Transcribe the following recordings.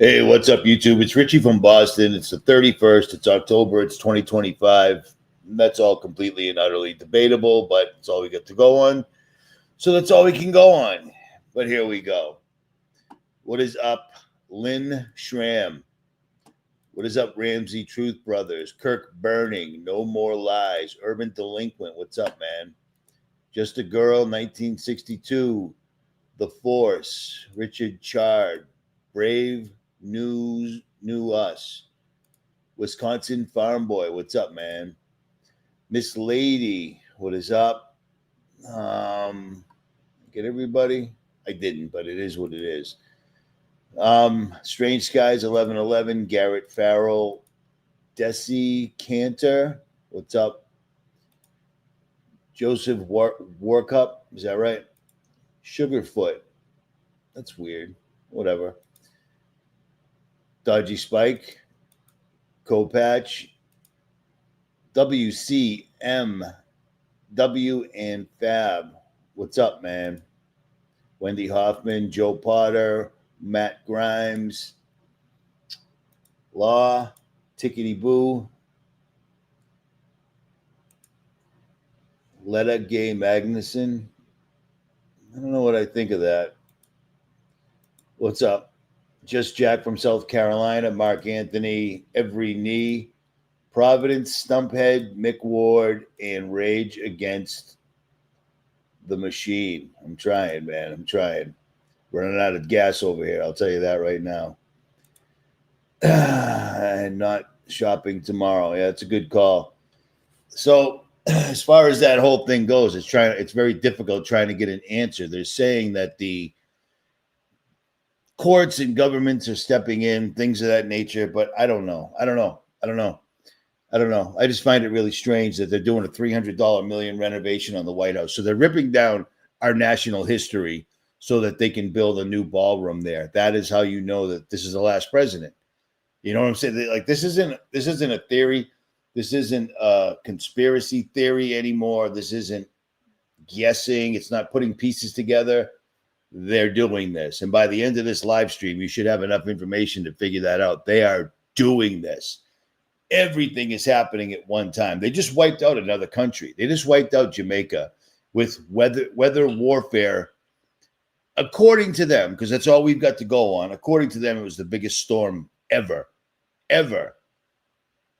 Hey, what's up, YouTube? It's Richie from Boston. It's the 31st. It's October. It's 2025. That's all completely and utterly debatable, but it's all we get to go on. So that's all we can go on. But here we go. What is up, Lynn Schramm? What is up, Ramsey Truth Brothers? Kirk Burning, No More Lies. Urban Delinquent, what's up, man? Just a Girl, 1962. The Force. Richard Chard. Brave New Us. Wisconsin Farm Boy, what's up, man? Miss Lady, what is up? Get everybody? I didn't, but it is what it is. Strange Skies 1111, Garrett Farrell, Desi Cantor, what's up? Joseph Warcup, is that right? Sugarfoot, that's weird. Whatever. Dodgy Spike, Copatch, WCM, W and Fab. What's up, man? Wendy Hoffman, Joe Potter, Matt Grimes, Law, Tickety Boo, Letta Gay Magnuson. I don't know what I think of that. What's up? Just Jack from South Carolina, Mark Anthony, Every Knee, Providence, Stumphead, Mick Ward, and Rage Against the Machine. I'm trying, man. I'm trying. Running out of gas over here. I'll tell you that right now. And not shopping tomorrow. Yeah, it's a good call. So, as far as that whole thing goes, it's very difficult trying to get an answer. They're saying that the courts and governments are stepping in, things of that nature, but I don't know. I just find it really strange that they're doing a $300 million renovation on the White House. So they're ripping down our national history so that they can build a new ballroom there. That is how you know that this is the last president. You know what I'm saying? Like this isn't a theory. This isn't a conspiracy theory anymore. This isn't guessing. It's not putting pieces together. They're doing this. And by the end of this live stream, you should have enough information to figure that out. They are doing this. Everything is happening at one time. They just wiped out another country. They just wiped out Jamaica with weather warfare, according to them, because that's all we've got to go on. According to them, it was the biggest storm ever.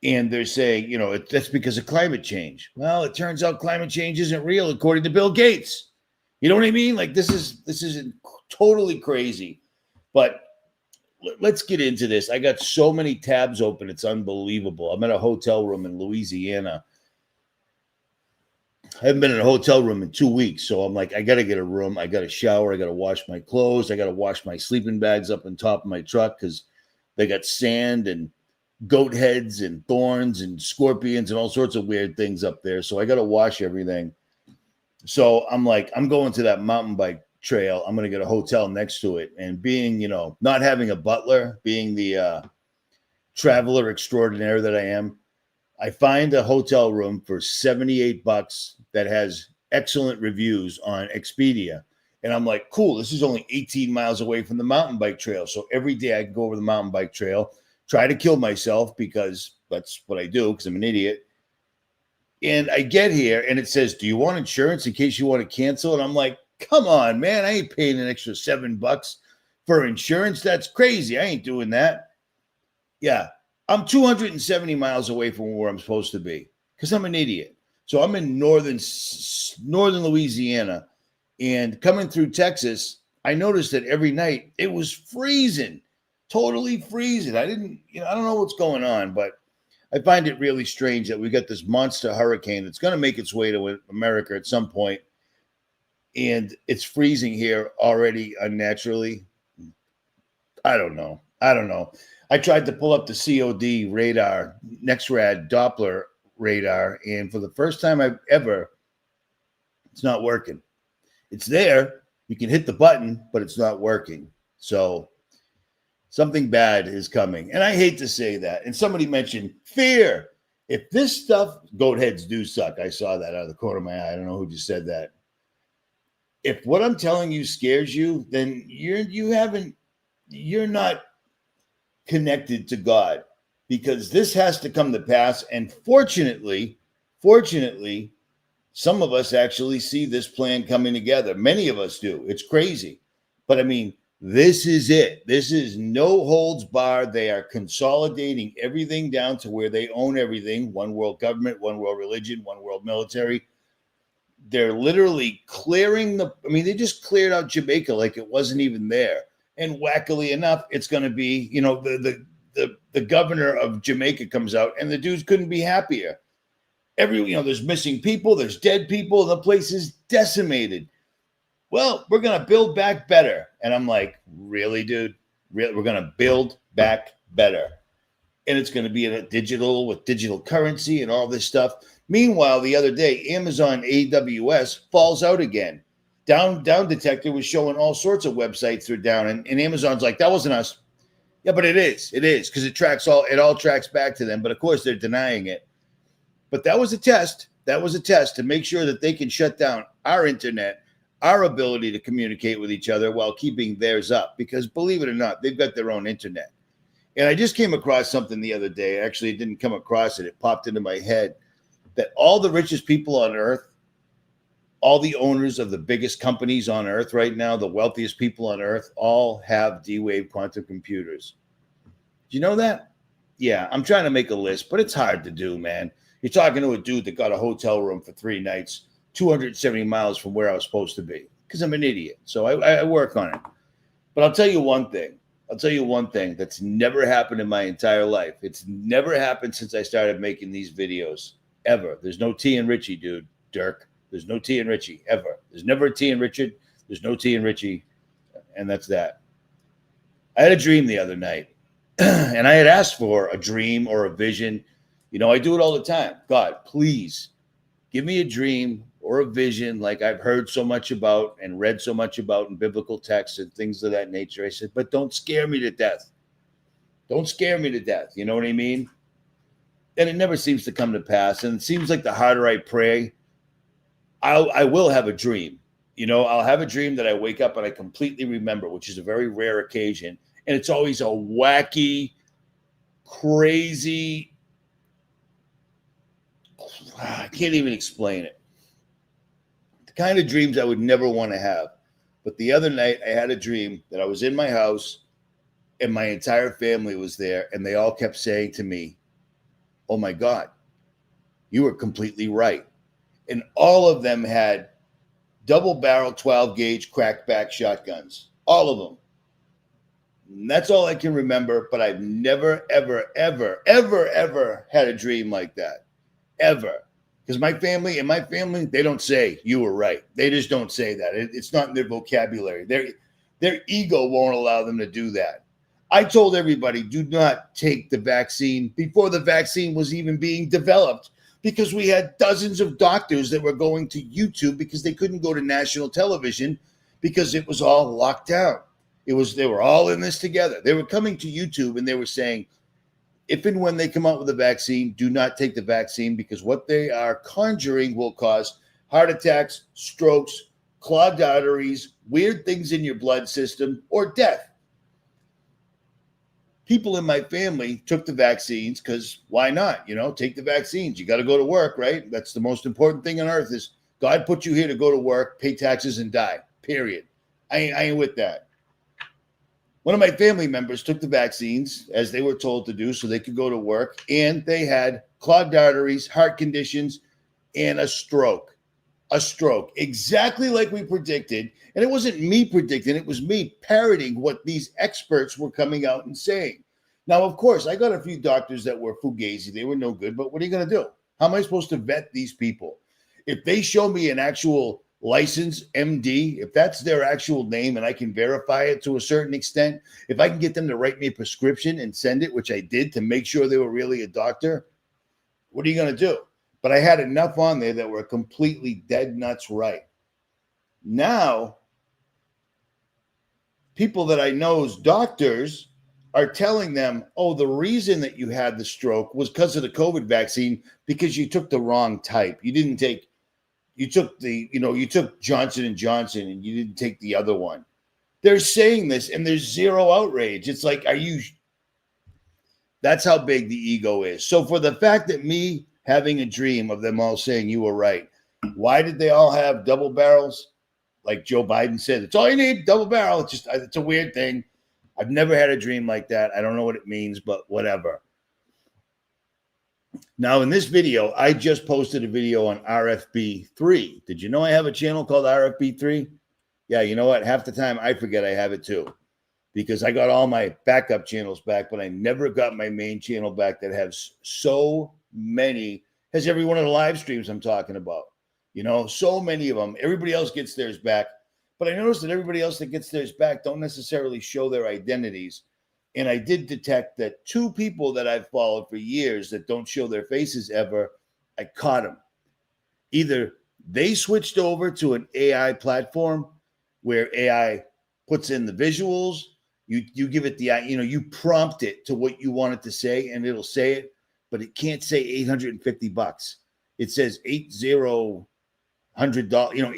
And they're saying, that's because of climate change. Well, it turns out climate change isn't real, according to Bill Gates. You know what I mean? Like this is totally crazy. But let's get into this. I got so many tabs open. It's unbelievable. I'm in a hotel room in Louisiana. I haven't been in a hotel room in 2 weeks. So I'm like, I got to get a room. I got to shower. I got to wash my clothes. I got to wash my sleeping bags up on top of my truck because they got sand and goat heads and thorns and scorpions and all sorts of weird things up there. So I got to wash everything. So I'm like, I'm going to that mountain bike trail. I'm going to get a hotel next to it. And being, not having a butler, being the traveler extraordinaire that I am, I find a hotel room for $78 that has excellent reviews on Expedia. And I'm like, cool, this is only 18 miles away from the mountain bike trail. So every day I can go over the mountain bike trail, try to kill myself because that's what I do because I'm an idiot. And I get here and it says, do you want insurance in case you want to cancel? And I'm like, come on, man. I ain't paying an extra $7 for insurance. That's crazy. I ain't doing that. Yeah. I'm 270 miles away from where I'm supposed to be because I'm an idiot. So I'm in northern Louisiana and coming through Texas, I noticed that every night it was freezing, totally freezing. I don't know what's going on, but I find it really strange that we got this monster hurricane that's going to make its way to America at some point, and it's freezing here already unnaturally. I don't know. I tried to pull up the COD radar, NEXRAD Doppler radar, and for the first time it's not working. It's there. You can hit the button, but it's not working. So something bad is coming. And I hate to say that. And somebody mentioned fear. If this stuff, goat heads do suck. I saw that out of the corner of my eye. I don't know who just said that. If what I'm telling you scares you, then you're not connected to God, because this has to come to pass. And fortunately, some of us actually see this plan coming together. Many of us do. It's crazy. But I mean, this is it. This is no holds barred. They are consolidating everything down to where they own everything. One world government, one world religion, one world military. They're literally clearing they just cleared out Jamaica like it wasn't even there. And wackily enough, it's going to be, the governor of Jamaica comes out and the dudes couldn't be happier. There's missing people, there's dead people, the place is decimated. Well, we're going to build back better. And I'm like, really, dude? Really? We're going to build back better. And it's going to be with digital currency and all this stuff. Meanwhile, the other day, Amazon AWS falls out again. Down Detector was showing all sorts of websites are down. And Amazon's like, that wasn't us. Yeah, but it is. It is, because it all tracks back to them. But of course, they're denying it. But that was a test. That was a test to make sure that they can shut down our internet, our ability to communicate with each other while keeping theirs up. Because believe it or not, they've got their own internet. And I just came across something the other day. Actually, it didn't come across it. It popped into my head that all the richest people on earth, all the owners of the biggest companies on earth right now, the wealthiest people on earth, all have D-Wave quantum computers. Do you know that? Yeah, I'm trying to make a list, but it's hard to do, man. You're talking to a dude that got a hotel room for 3 nights, 270 miles from where I was supposed to be, because I'm an idiot. So I work on it. But I'll tell you one thing. That's never happened in my entire life. It's never happened since I started making these videos, ever. There's no T in Richie, dude, Dirk. There's no T in Richie, ever. There's never a T in Richard. There's no T in Richie. And that's that. I had a dream the other night, and I had asked for a dream or a vision. I do it all the time. God, please give me a dream or a vision like I've heard so much about and read so much about in biblical texts and things of that nature. I said, but don't scare me to death. Don't scare me to death. You know what I mean? And it never seems to come to pass. And it seems like the harder I pray, I will have a dream. I'll have a dream that I wake up and I completely remember, which is a very rare occasion. And it's always a wacky, crazy, I can't even explain it. The kind of dreams I would never want to have. But the other night I had a dream that I was in my house and my entire family was there, and they all kept saying to me, oh my God, you were completely right. And all of them had double barrel 12 gauge crackback shotguns. All of them. And that's all I can remember, but I've never, ever, ever, ever, ever had a dream like that. Ever. Because my family, they don't say you were right. They just don't say that. It's not in their vocabulary. Their ego won't allow them to do that. I told everybody, do not take the vaccine before the vaccine was even being developed, because we had dozens of doctors that were going to YouTube because they couldn't go to national television because it was all locked down. They were all in this together. They were coming to YouTube and they were saying, if and when they come out with a vaccine, do not take the vaccine, because what they are conjuring will cause heart attacks, strokes, clogged arteries, weird things in your blood system, or death. People in my family took the vaccines because why not? Take the vaccines. You got to go to work, right? That's the most important thing on earth is God put you here to go to work, pay taxes, and die, period. I ain't with that. One of my family members took the vaccines as they were told to do so they could go to work, and they had clogged arteries, heart conditions, and a stroke. Exactly like we predicted. And it wasn't me predicting, it was me parroting what these experts were coming out and saying. Now, of course, I got a few doctors that were fugazi. They were no good, but what are you going to do? How am I supposed to vet these people? If they show me an actual license, MD, if that's their actual name and I can verify it to a certain extent, if I can get them to write me a prescription and send it, which I did to make sure they were really a doctor, what are you going to do? But I had enough on there that were completely dead nuts right. Now, people that I know as doctors are telling them, oh, the reason that you had the stroke was because of the COVID vaccine, because you took the wrong type. You took Johnson & Johnson and you didn't take the other one. They're saying this and there's zero outrage. It's like, are you That's how big the ego is. So for the fact that me having a dream of them all saying you were right, why did they all have double barrels? Like Joe Biden said, it's all you need, double barrel. It's a weird thing. I've never had a dream like that. I don't know what it means, but whatever. Now, in this video, I just posted a video on RFB3. Did you know I have a channel called RFB3? Yeah, you know what? Half the time I forget I have it too, because I got all my backup channels back, but I never got my main channel back that has so many, has every one of the live streams I'm talking about. You know, so many of them. Everybody else gets theirs back. But I noticed that everybody else that gets theirs back don't necessarily show their identities. And I did detect that 2 people that I've followed for years that don't show their faces ever, I caught them. Either they switched over to an AI platform where AI puts in the visuals, you give it the, you prompt it to what you want it to say and it'll say it, but it can't say $850. It says $100.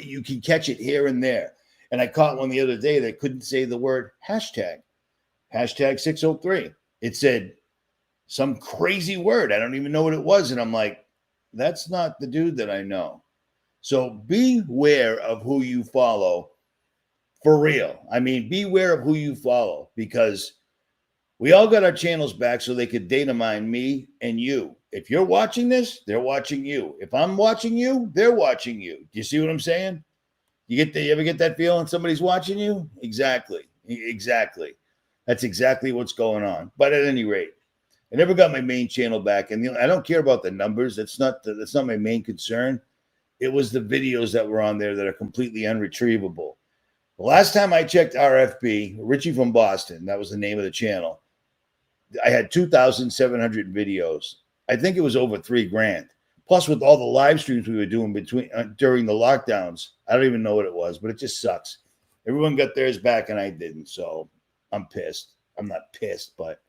You can catch it here and there. And I caught one the other day that couldn't say the word hashtag 603. It said some crazy word. I don't even know what it was. And I'm like, that's not the dude that I know. So beware of who you follow for real. I mean, beware of who you follow, because we all got our channels back so they could data mine me and you. If you're watching this, they're watching you. If I'm watching you, they're watching you. Do you see what I'm saying? You ever get that feeling somebody's watching you? Exactly. That's exactly what's going on. But at any rate, I never got my main channel back, and I don't care about the numbers. That's not my main concern. It was the videos that were on there that are completely unretrievable. The last time I checked RFB, Richie from Boston, that was the name of the channel, I had 2,700 videos. I think it was over $3,000. Plus, with all the live streams we were doing during the lockdowns, I don't even know what it was, but it just sucks. Everyone got theirs back and I didn't, so I'm pissed. I'm not pissed, but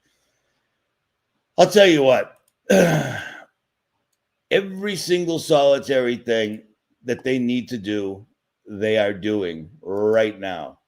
I'll tell you what. Every single solitary thing that they need to do, they are doing right now.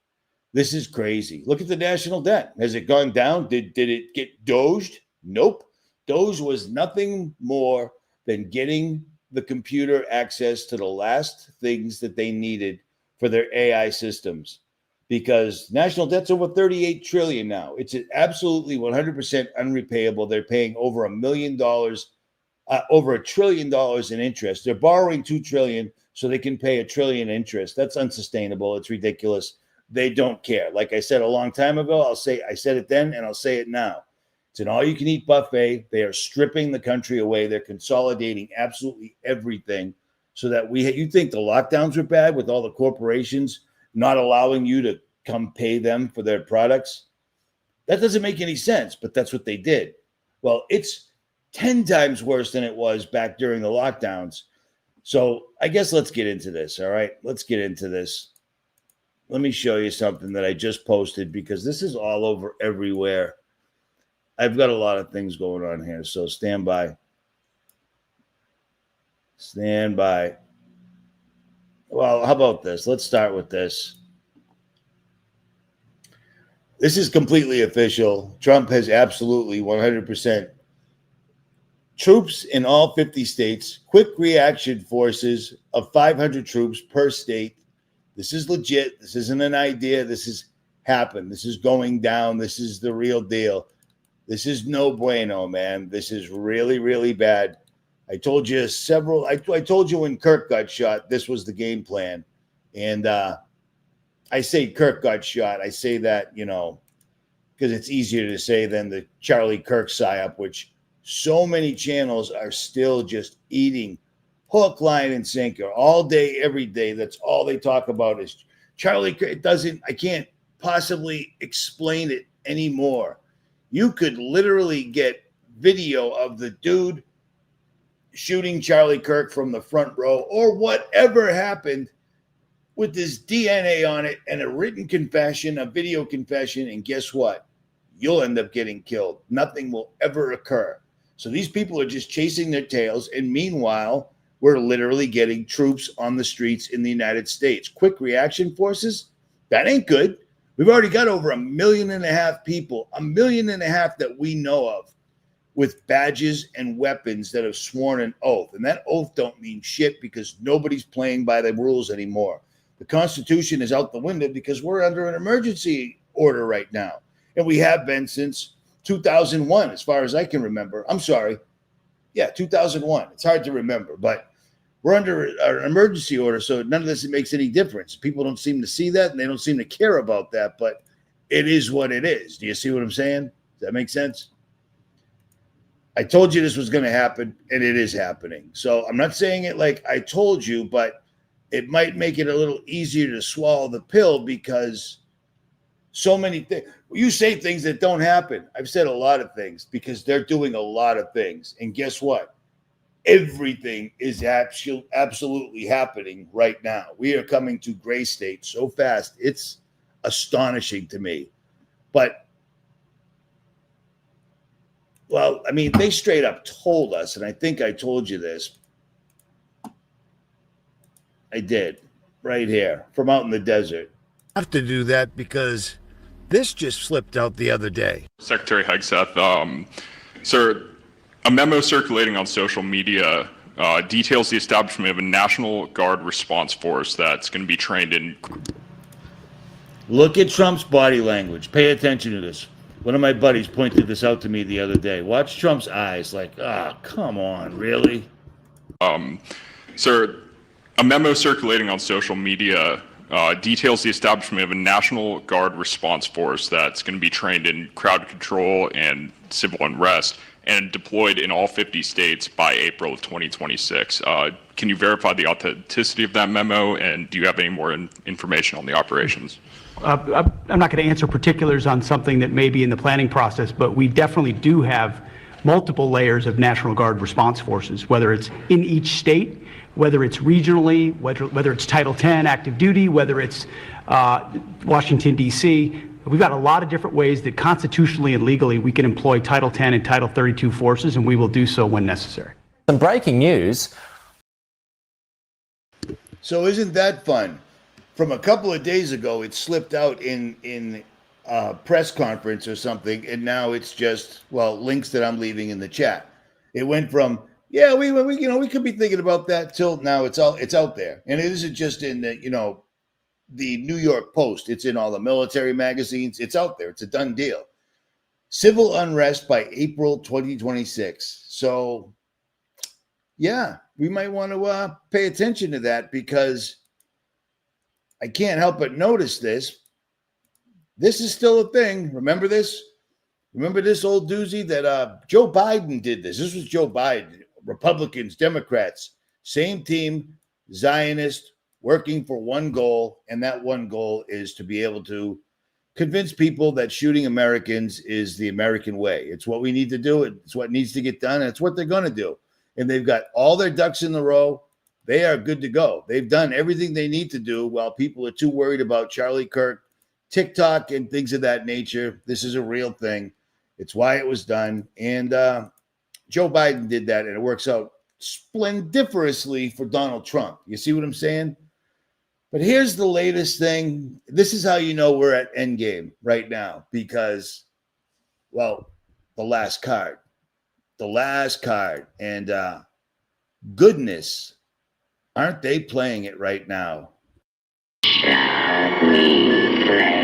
This is crazy. Look at the national debt. Has it gone down? Did it get doged? Nope. Doge was nothing more than getting the computer access to the last things that they needed for their AI systems, because national debt's over 38 trillion now. It's absolutely 100% unrepayable. They're paying over $1 million, over $1 trillion in interest. They're borrowing $2 trillion so they can pay $1 trillion interest. That's unsustainable. It's ridiculous. They don't care. Like I said a long time ago, I said it then and I'll say it now. It's an all-you-can-eat buffet. They are stripping the country away. They're consolidating absolutely everything so that you think the lockdowns were bad with all the corporations not allowing you to come pay them for their products? That doesn't make any sense, but that's what they did. Well, it's 10 times worse than it was back during the lockdowns. So I guess let's get into this, all right? Let's get into this. Let me show you something that I just posted, because this is all over everywhere. I've got a lot of things going on here, so stand by. Stand by. Well, how about this? Let's start with this. This is completely official. Trump has absolutely 100% troops in all 50 states, quick reaction forces of 500 troops per state. This is legit. This isn't an idea. This has happened. This is going down. This is the real deal. This is no bueno, man. This is really, really bad. I told you I told you when Kirk got shot, this was the game plan. And I say Kirk got shot. I say that, because it's easier to say than the Charlie Kirk psyop, which so many channels are still just eating hook, line, and sinker all day, every day. That's all they talk about is Charlie Kirk. I can't possibly explain it anymore. You could literally get video of the dude shooting Charlie Kirk from the front row or whatever happened with his DNA on it and a written confession, a video confession. And guess what? You'll end up getting killed. Nothing will ever occur. So these people are just chasing their tails. And meanwhile, we're literally getting troops on the streets in the United States. Quick reaction forces? That ain't good. We've already got over 1.5 million people, 1.5 million that we know of, with badges and weapons that have sworn an oath. And that oath don't mean shit because nobody's playing by the rules anymore. The Constitution is out the window because we're under an emergency order right now. And we have been since 2001, as far as I can remember. I'm sorry. Yeah, 2001. It's hard to remember, but we're under an emergency order, so none of this makes any difference. People don't seem to see that, and they don't seem to care about that, but it is what it is. Do you see what I'm saying? Does that make sense? I told you this was going to happen, and it is happening. So I'm not saying it like I told you, but it might make it a little easier to swallow the pill because so many things. You say things that don't happen. I've said a lot of things because they're doing a lot of things. And guess what? Everything is absolutely happening right now. We are coming to gray state so fast. It's astonishing to me. But, well, I mean, they straight up told us, and I think I told you this. I did, right here, from out in the desert. I have to do that because this just slipped out the other day. Secretary Hegseth, sir, a memo circulating on social media details the establishment of a National Guard response force that's going to be trained in. Look at Trump's body language. Pay attention to this. One of my buddies pointed this out to me the other day. Watch Trump's eyes like, come on, really? Sir, a memo circulating on social media details the establishment of a National Guard response force that's going to be trained in crowd control and civil unrest and deployed in all 50 states by April of 2026. Can you verify the authenticity of that memo, and do you have any more information on the operations? I'm not going to answer particulars on something that may be in the planning process, but we definitely do have multiple layers of National Guard response forces, whether it's in each state, whether it's regionally, whether it's Title 10 active duty, whether it's Washington, D.C. We've got a lot of different ways that constitutionally and legally we can employ Title 10 and Title 32 forces, and we will do so when necessary. Some breaking news. So isn't that fun? From a couple of days ago, it slipped out in a press conference or something, and now it's just, links that I'm leaving in the chat. It went from, yeah, we could be thinking about that till now it's out there. And it isn't just in the New York Post. It's in all the military magazines. It's out there. It's a done deal. Civil unrest by April 2026. So, yeah, we might want to pay attention to that because I can't help but notice this. This is still a thing. Remember this? Remember this old doozy that Joe Biden did this? This was Joe Biden. Republicans, Democrats, same team, Zionist, working for one goal, and that one goal is to be able to convince people that shooting Americans is the American way. It's what we need to do. It's what needs to get done. And it's what they're going to do. And they've got all their ducks in the row. They are good to go. They've done everything they need to do while people are too worried about Charlie Kirk, TikTok, and things of that nature. This is a real thing. It's why it was done. And Joe Biden did that, and it works out splendiferously for Donald Trump. You see what I'm saying? But here's the latest thing. This is how you know we're at endgame right now because, the last card. The last card. And goodness, aren't they playing it right now? Shall we play?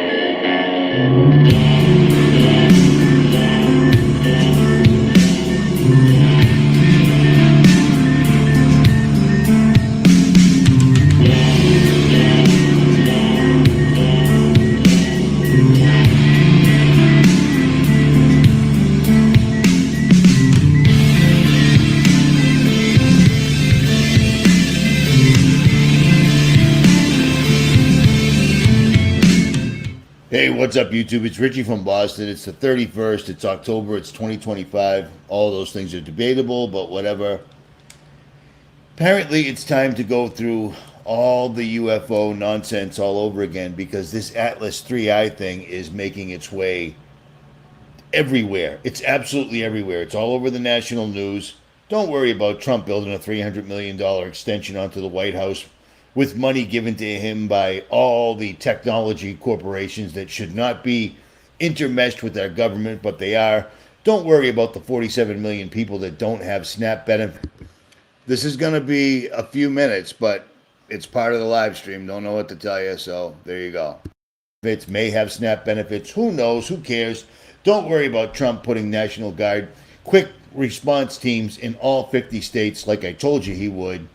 Hey, what's up, YouTube? It's Richie from Boston. It's the 31st. It's October. It's 2025. All those things are debatable, but whatever. Apparently, it's time to go through all the UFO nonsense all over again because this Atlas 3I thing is making its way everywhere. It's absolutely everywhere. It's all over the national news. Don't worry about Trump building a $300 million extension onto the White House with money given to him by all the technology corporations that should not be intermeshed with our government, but they are. don't worry about the 47 million people that don't have SNAP benefit. This is going to be a few minutes, but it's part of the live stream. Don't know what to tell you, so there you go. It may have SNAP benefits. Who knows? Who cares? Don't worry about Trump putting National Guard quick response teams in all 50 states like I told you he would,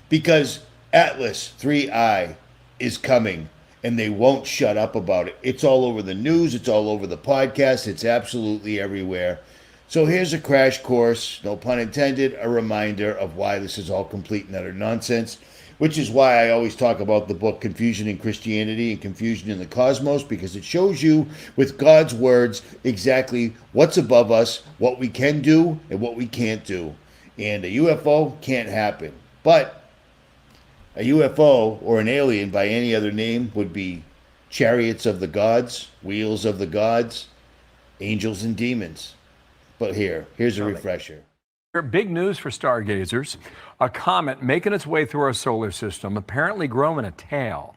because Atlas 3I is coming and they won't shut up about it. It's all over the news. It's all over the podcast. It's absolutely everywhere. So here's a crash course, no pun intended, a reminder of why this is all complete and utter nonsense, which is why I always talk about the book Confusion in Christianity and Confusion in the Cosmos, because it shows you with God's words exactly what's above us, what we can do and what we can't do. And a UFO can't happen. But a UFO or an alien by any other name would be chariots of the gods, wheels of the gods, angels and demons. But here's a refresher. Big news for stargazers. A comet making its way through our solar system, apparently growing a tail.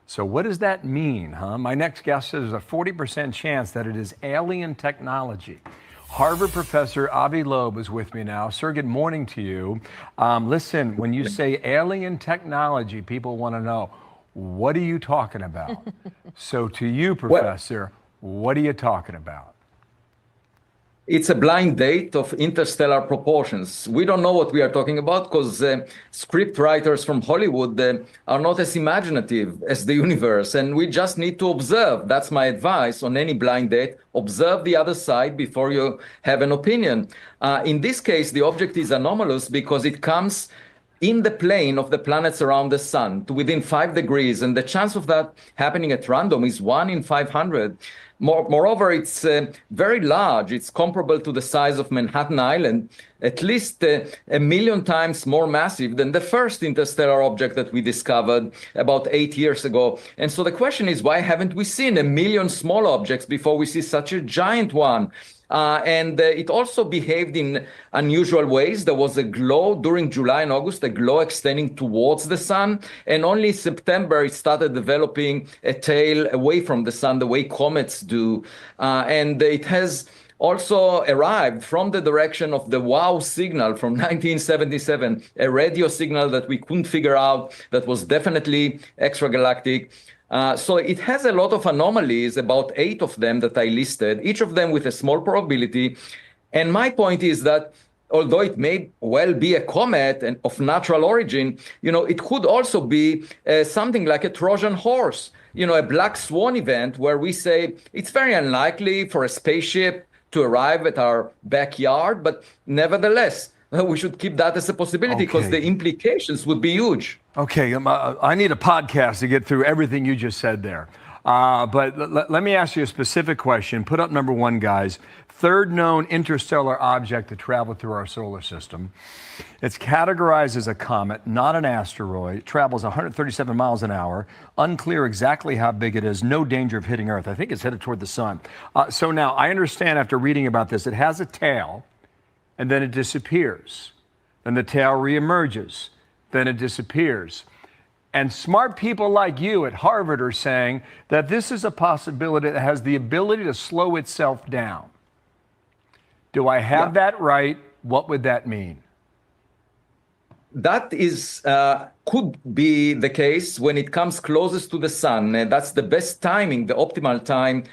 So what does that mean, huh? My next guest says there's a 40% chance that it is alien technology. Harvard professor Avi Loeb is with me now. Sir, good morning to you. Listen, when you say alien technology, people want to know, what are you talking about? So to you, Professor, what are you talking about? It's a blind date of interstellar proportions. We don't know what we are talking about because script writers from Hollywood are not as imaginative as the universe, and we just need to observe. That's my advice on any blind date. Observe the other side before you have an opinion. In this case, the object is anomalous because it comes in the plane of the planets around the sun to within 5 degrees, and the chance of that happening at random is 1 in 500. Moreover, it's very large. It's comparable to the size of Manhattan Island, at least 1 million times more massive than the first interstellar object that we discovered about 8 years ago. And so the question is, why haven't we seen 1 million small objects before we see such a giant one? It also behaved in unusual ways. There was a glow during July and August, a glow extending towards the sun. And only September, it started developing a tail away from the sun, the way comets do. And it has also arrived from the direction of the WOW signal from 1977, a radio signal that we couldn't figure out that was definitely extragalactic. So it has a lot of anomalies, about 8 of them that I listed, each of them with a small probability. And my point is that although it may well be a comet and of natural origin, it could also be something like a Trojan horse, a black swan event where we say it's very unlikely for a spaceship to arrive at our backyard, but nevertheless, we should keep that as a possibility because the implications would be huge. Okay, I need a podcast to get through everything you just said there. But let me ask you a specific question. Put up number 1, guys. Third known interstellar object to travel through our solar system. It's categorized as a comet, not an asteroid. It travels 137 miles an hour. Unclear exactly how big it is. No danger of hitting Earth. I think it's headed toward the sun. So now I understand after reading about this, it has a tail, and then it disappears. Then the tail reemerges. Then it disappears. And smart people like you at Harvard are saying that this is a possibility that has the ability to slow itself down. Do I have that right? What would that mean? That is could be the case when it comes closest to the sun. That's the best timing, the optimal time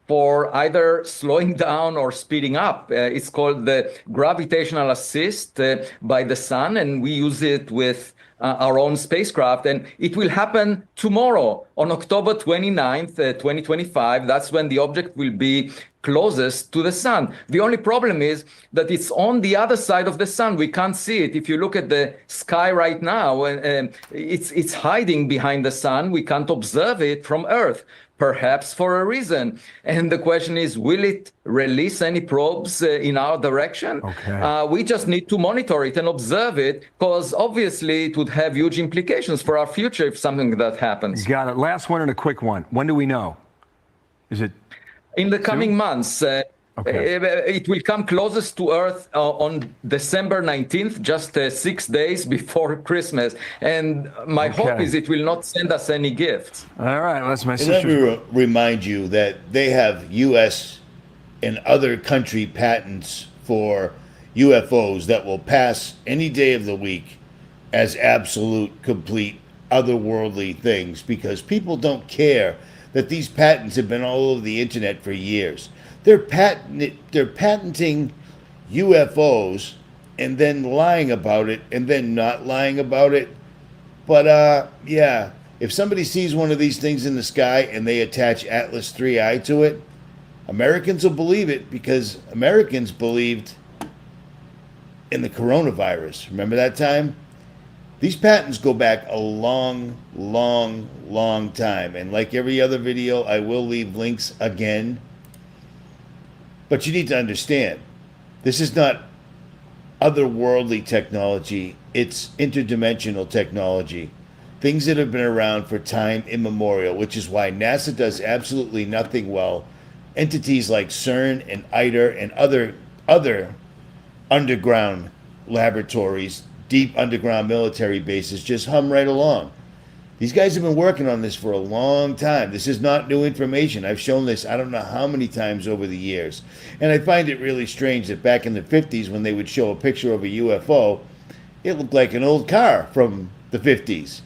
for either slowing down or speeding up. It's called the gravitational assist by the sun, and we use it with our own spacecraft. And it will happen tomorrow on October 29th, 2025. That's when the object will be closest to the sun. The only problem is that it's on the other side of the sun. We can't see it. If you look at the sky right now, it's hiding behind the sun. We can't observe it from Earth, perhaps for a reason. And the question is, will it release any probes in our direction? Okay. We just need to monitor it and observe it, because obviously it would have huge implications for our future if something like that happens. Got it. Last one and a quick one. When do we know? Is it? In the coming months. It will come closest to Earth on December 19th, just 6 days before Christmas. And my hope is it will not send us any gifts. All right, well, that's my sister. Let me remind you that they have U.S. and other country patents for UFOs that will pass any day of the week as absolute, complete, otherworldly things, because people don't care that these patents have been all over the internet for years. They're patenting UFOs and then lying about it and then not lying about it. But yeah, if somebody sees one of these things in the sky and they attach Atlas 3I to it, Americans will believe it, because Americans believed in the coronavirus. Remember that time? These patents go back a long, long, long time. And like every other video, I will leave links again. But you need to understand, this is not otherworldly technology. It's interdimensional technology. Things that have been around for time immemorial, which is why NASA does absolutely nothing well. Entities like CERN and ITER and other underground laboratories, deep underground military bases, just hum right along. These guys have been working on this for a long time. This is not new information. I've shown this I don't know how many times over the years. And I find it really strange that back in the 50s, when they would show a picture of a UFO, it looked like an old car from the 50s.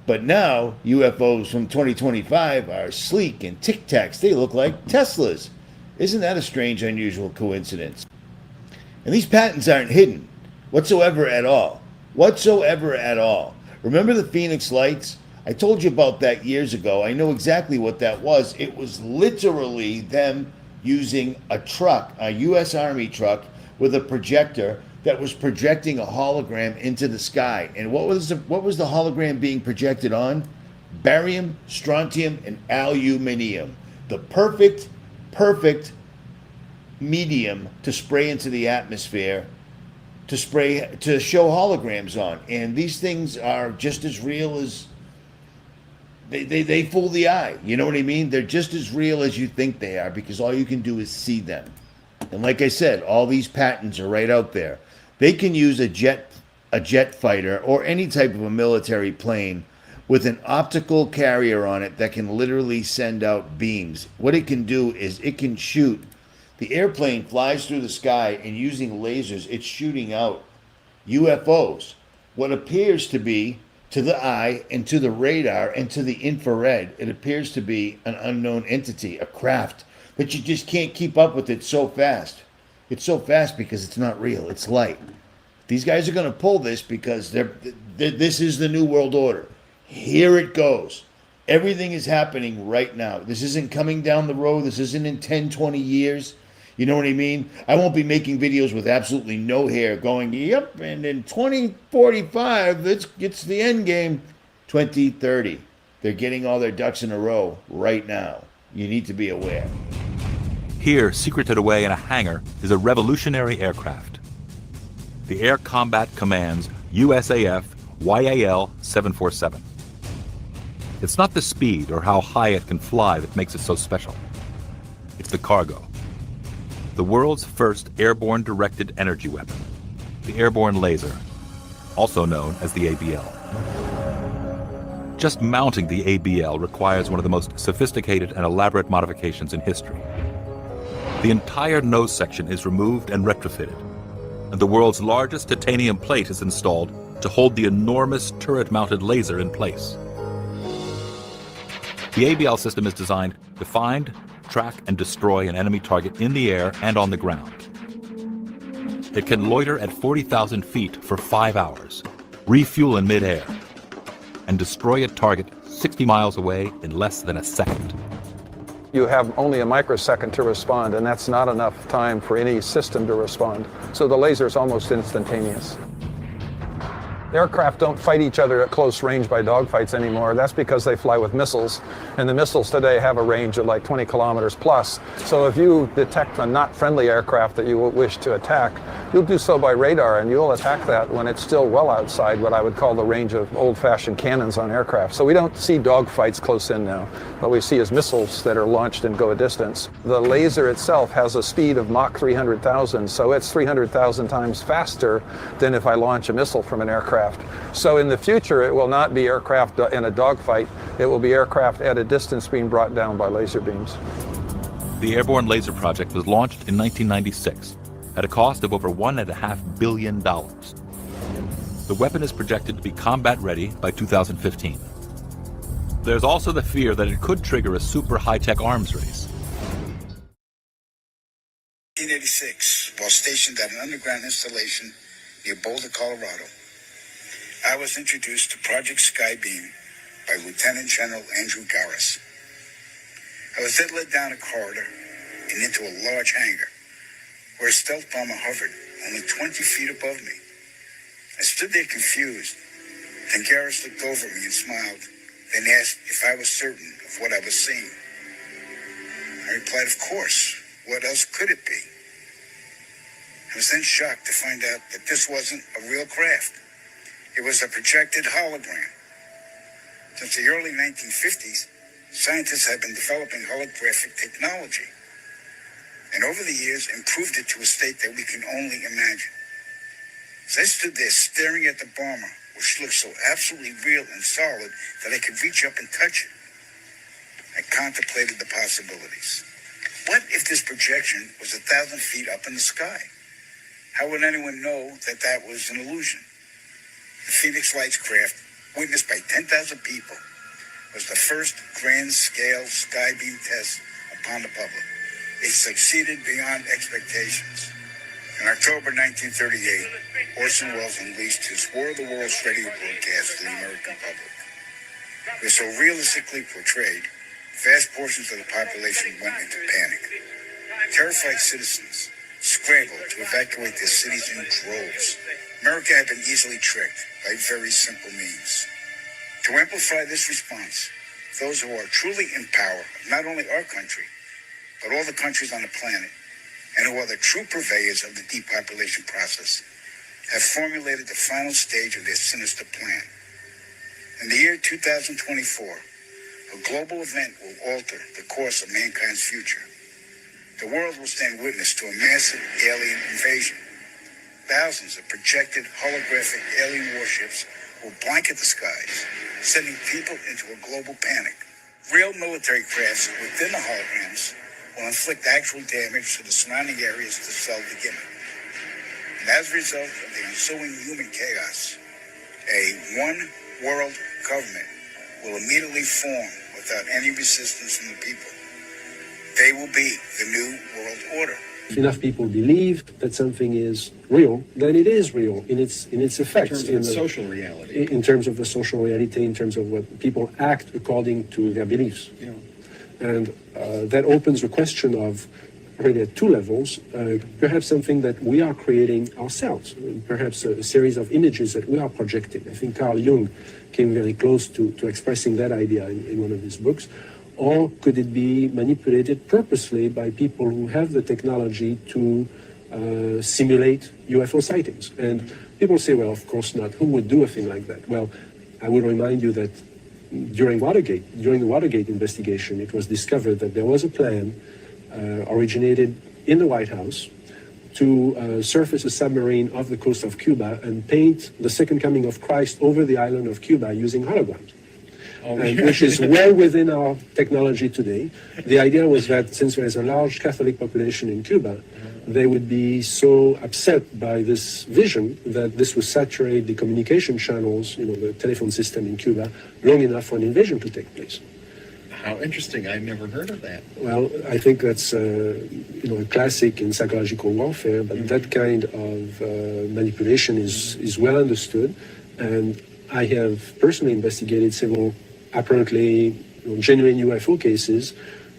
But now, UFOs from 2025 are sleek and tic-tacs. They look like Teslas. Isn't that a strange, unusual coincidence? And these patents aren't hidden whatsoever at all. Whatsoever at all. Remember the Phoenix Lights? I told you about that years ago. I know exactly what that was. It was literally them using a truck, a U.S. Army truck, with a projector that was projecting a hologram into the sky. And what was the hologram being projected on? Barium, strontium, and aluminium. The perfect medium to spray into the atmosphere, to show holograms on. And these things are just as real as they fool the eye. You know what I mean? They're just as real as you think they are, because all you can do is see them. And like I said, all these patents are right out there. They can use a jet fighter or any type of a military plane with an optical carrier on it that can literally send out beams. What it can do is it can shoot. The airplane flies through the sky, and using lasers, it's shooting out UFOs. What appears to be, to the eye and to the radar and to the infrared, it appears to be an unknown entity, a craft, but you just can't keep up with it so fast. It's so fast because it's not real. It's light. These guys are going to pull this because this is the new world order. Here it goes. Everything is happening right now. This isn't coming down the road. This isn't in 10, 20 years. You know what I mean? I won't be making videos with absolutely no hair going, yep, and in 2045, it's the end game. 2030. They're getting all their ducks in a row right now. You need to be aware. Here, secreted away in a hangar, is a revolutionary aircraft. The Air Combat Command's USAF YAL 747. It's not the speed or how high it can fly that makes it so special. It's the cargo. The world's first airborne directed energy weapon, the airborne laser, also known as the ABL. Just mounting the ABL requires one of the most sophisticated and elaborate modifications in history. The entire nose section is removed and retrofitted, and the world's largest titanium plate is installed to hold the enormous turret-mounted laser in place. The ABL system is designed to find, track, and destroy an enemy target in the air and on the ground. It can loiter at 40,000 feet for 5 hours, refuel in midair, and destroy a target 60 miles away in less than a second. You have only a microsecond to respond, and that's not enough time for any system to respond. So the laser is almost instantaneous. Aircraft don't fight each other at close range by dogfights anymore. That's because they fly with missiles, and the missiles today have a range of like 20 kilometers plus. So if you detect a not friendly aircraft that you wish to attack, you'll do so by radar, and you'll attack that when it's still well outside what I would call the range of old-fashioned cannons on aircraft. So we don't see dogfights close in now. What we see is missiles that are launched and go a distance. The laser itself has a speed of Mach 300,000, so it's 300,000 times faster than if I launch a missile from an aircraft. So in the future, it will not be aircraft in a dogfight. It will be aircraft at a distance being brought down by laser beams. The Airborne Laser Project was launched in 1996 at a cost of over $1.5 billion. The weapon is projected to be combat-ready by 2015. There's also the fear that it could trigger a super high-tech arms race. 1986, while stationed at an underground installation near Boulder, Colorado, I was introduced to Project Skybeam by Lieutenant General Andrew Garris. I was then led down a corridor and into a large hangar where a stealth bomber hovered only 20 feet above me. I stood there confused. Then Garris looked over at me and smiled, then asked if I was certain of what I was seeing. I replied, of course. What else could it be? I was then shocked to find out that this wasn't a real craft. It was a projected hologram. Since the early 1950s, scientists have been developing holographic technology, and over the years improved it to a state that we can only imagine. As I stood there staring at the bomber, which looked so absolutely real and solid that I could reach up and touch it, I contemplated the possibilities. What if this projection was 1,000 feet up in the sky? How would anyone know that that was an illusion? The Phoenix Lights craft, witnessed by 10,000 people, was the first grand-scale skybeam test upon the public. It succeeded beyond expectations. In October 1938, Orson Welles unleashed his War of the Worlds radio broadcast to the American public. It was so realistically portrayed, vast portions of the population went into panic. Terrified citizens scrambled to evacuate their cities in droves. America had been easily tricked by very simple means. To amplify this response, those who are truly in power of not only our country, but all the countries on the planet, and who are the true purveyors of the depopulation process, have formulated the final stage of their sinister plan. In the year 2024, a global event will alter the course of mankind's future. The world will stand witness to a massive alien invasion. Thousands of projected holographic alien warships will blanket the skies, sending people into a global panic. Real military crafts within the holograms will inflict actual damage to the surrounding areas to sell the gimmick. And as a result of the ensuing human chaos, a one-world government will immediately form without any resistance from the people. They will be the new world order. If enough people believe that something is real, then it is real in its effects. In terms of social reality. In terms of the social reality, in terms of what people act according to their beliefs. Yeah. And that opens the question of, really at two levels, perhaps something that we are creating ourselves, perhaps a series of images that we are projecting. I think Carl Jung came very close to expressing that idea in one of his books. Or could it be manipulated purposely by people who have the technology to simulate UFO sightings? And people say, well, of course not. Who would do a thing like that? Well, I would remind you that during the Watergate investigation, it was discovered that there was a plan originated in the White House to surface a submarine off the coast of Cuba and paint the second coming of Christ over the island of Cuba using holograms. Which is well within our technology today. The idea was that since there is a large Catholic population in Cuba, they would be so upset by this vision that this would saturate the communication channels, the telephone system in Cuba, long enough for an invasion to take place. How interesting. I've never heard of that. Well, I think that's a classic in psychological warfare, but that kind of manipulation is well understood. And I have personally investigated several apparently genuine UFO cases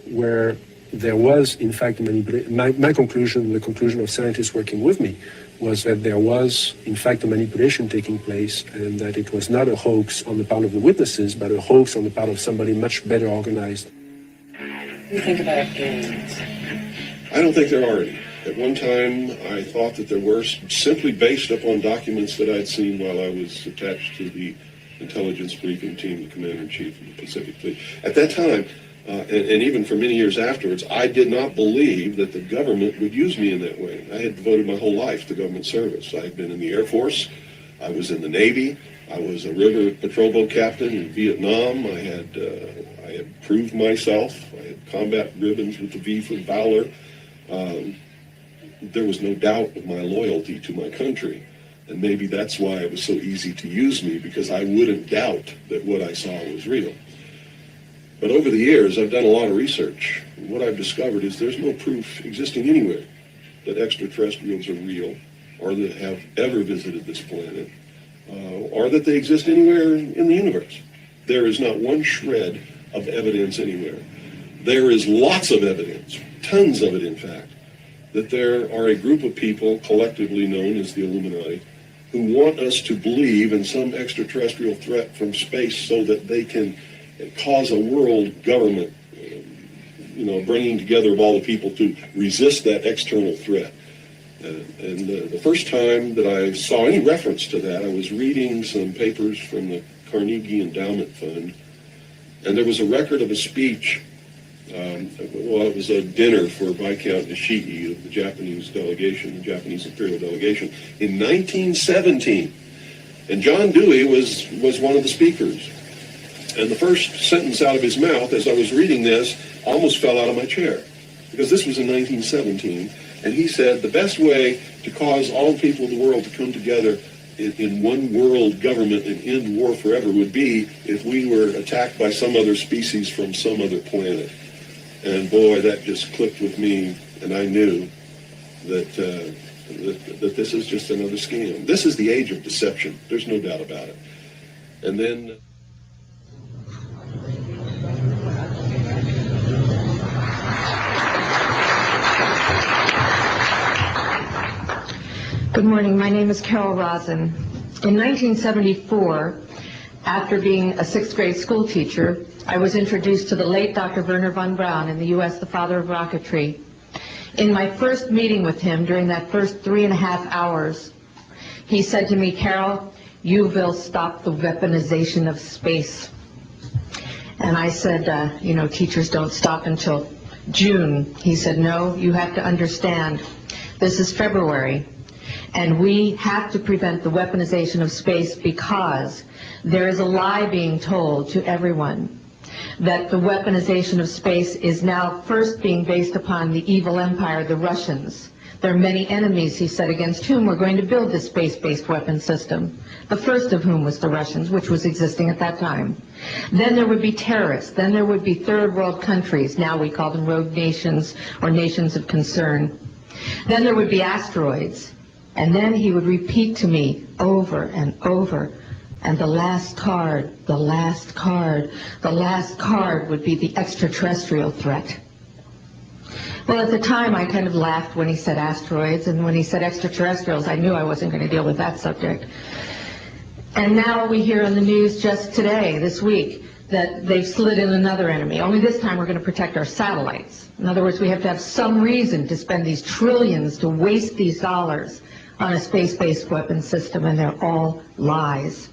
where there was, in fact, my conclusion, the conclusion of scientists working with me, was that there was, in fact, a manipulation taking place, and that it was not a hoax on the part of the witnesses, but a hoax on the part of somebody much better organized. What do you think about aliens? I don't think there are any. At one time, I thought that there were, simply based upon documents that I'd seen while I was attached to the intelligence briefing team, the commander-in-chief of the Pacific Fleet. At that time, and even for many years afterwards, I did not believe that the government would use me in that way. I had devoted my whole life to government service. I had been in the Air Force, I was in the Navy, I was a river patrol boat captain in Vietnam. I had proved myself. I had combat ribbons with the V for Valor. There was no doubt of my loyalty to my country. And maybe that's why it was so easy to use me, because I wouldn't doubt that what I saw was real. But over the years, I've done a lot of research. And what I've discovered is there's no proof existing anywhere that extraterrestrials are real, or that have ever visited this planet, or that they exist anywhere in the universe. There is not one shred of evidence anywhere. There is lots of evidence, tons of it in fact, that there are a group of people collectively known as the Illuminati who want us to believe in some extraterrestrial threat from space so that they can cause a world government, bringing together of all the people to resist that external threat. And the first time that I saw any reference to that, I was reading some papers from the Carnegie Endowment Fund, and there was a record of a speech. It was a dinner for Viscount Nishiki of the Japanese delegation, the Japanese imperial delegation, in 1917. And John Dewey was one of the speakers. And the first sentence out of his mouth as I was reading this almost fell out of my chair, because this was in 1917. And he said the best way to cause all people of the world to come together in one world government and end war forever would be if we were attacked by some other species from some other planet. And boy, that just clicked with me, and I knew that this is just another scam. This is the age of deception. There's no doubt about it. And then... Good morning. My name is Carol Rosen. In 1974, after being a sixth grade school teacher, I was introduced to the late Dr. Wernher von Braun in the U.S., the father of rocketry. In my first meeting with him, during that first 3.5 hours, he said to me, "Carol, you will stop the weaponization of space." And I said, teachers don't stop until June. He said, "No, you have to understand, this is February. And we have to prevent the weaponization of space because there is a lie being told to everyone that the weaponization of space is now first being based upon the evil empire, the Russians. There are many enemies," he said, "against whom we're going to build this space-based weapon system, the first of whom was the Russians, which was existing at that time. Then there would be terrorists. Then there would be third world countries. Now we call them rogue nations or nations of concern. Then there would be asteroids." And then he would repeat to me over and over, and the last card, the last card, the last card would be the extraterrestrial threat. Well, at the time, I kind of laughed when he said asteroids, and when he said extraterrestrials, I knew I wasn't going to deal with that subject. And now we hear on the news just today, this week, that they've slid in another enemy. Only this time we're going to protect our satellites. In other words, we have to have some reason to spend these trillions, to waste these dollars on a space-based weapon system, and they're all lies.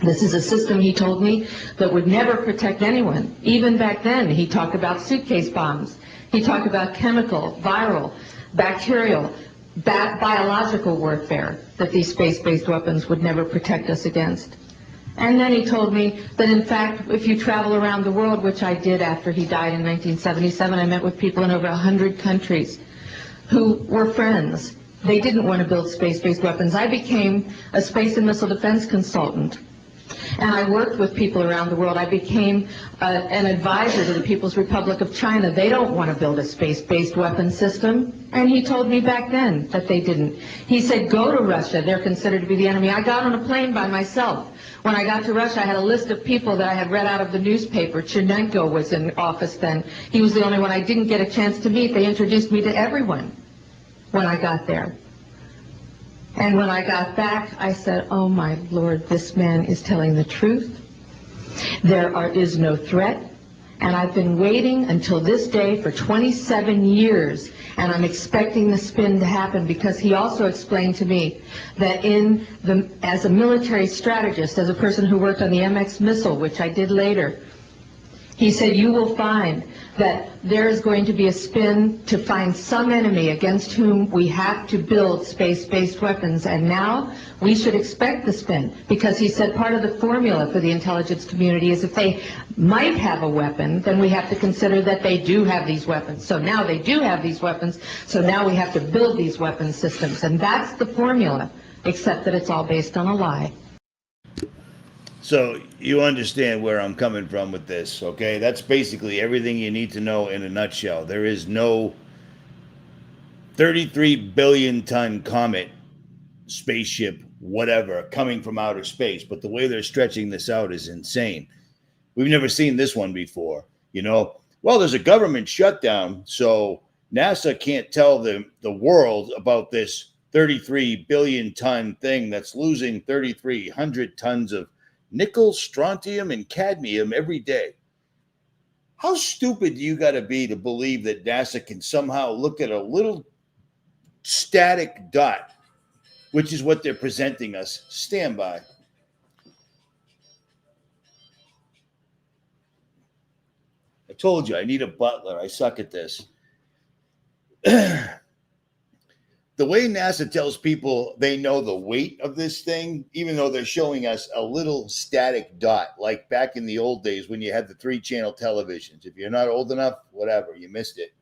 This is a system, he told me, that would never protect anyone. Even back then, he talked about suitcase bombs. He talked about chemical, viral, bacterial, biological warfare, that these space-based weapons would never protect us against. And then he told me that, in fact, if you travel around the world, which I did after he died in 1977, I met with people in over 100 countries who were friends. They didn't want to build space-based weapons. I became a space and missile defense consultant, and I worked with people around the world. I became an advisor to the People's Republic of China. They don't want to build a space-based weapon system, and he told me back then that they didn't. He said, "Go to Russia. They're considered to be the enemy." I got on a plane by myself. When I got to Russia, I had a list of people that I had read out of the newspaper. Chernenko was in office then. He was the only one I didn't get a chance to meet. They introduced me to everyone when I got there. And when I got back, I said, "Oh my Lord, this man is telling the truth. There is no threat." And I've been waiting until this day for 27 years, and I'm expecting the spin to happen, because he also explained to me that as a military strategist, as a person who worked on the MX missile, which I did later, He said, you will find that there is going to be a spin to find some enemy against whom we have to build space-based weapons. And now we should expect the spin, because he said part of the formula for the intelligence community is if they might have a weapon, then we have to consider that they do have these weapons. So now they do have these weapons, so now we have to build these weapons systems. And that's the formula, except that it's all based on a lie. So you understand where I'm coming from with this, okay? That's basically everything you need to know in a nutshell. There is no 33 billion ton comet, spaceship, whatever, coming from outer space. But the way they're stretching this out is insane. We've never seen this one before, you know? Well, there's a government shutdown, so NASA can't tell the world about this 33 billion ton thing that's losing 3,300 tons of nickel, strontium, and cadmium every day. How stupid do you got to be to believe that NASA can somehow look at a little static dot, which is what they're presenting us? Stand by. I told you, I need a butler. I suck at this. The way NASA tells people they know the weight of this thing, even though they're showing us a little static dot, like back in the old days when you had the 3-channel televisions. If you're not old enough, whatever, you missed it.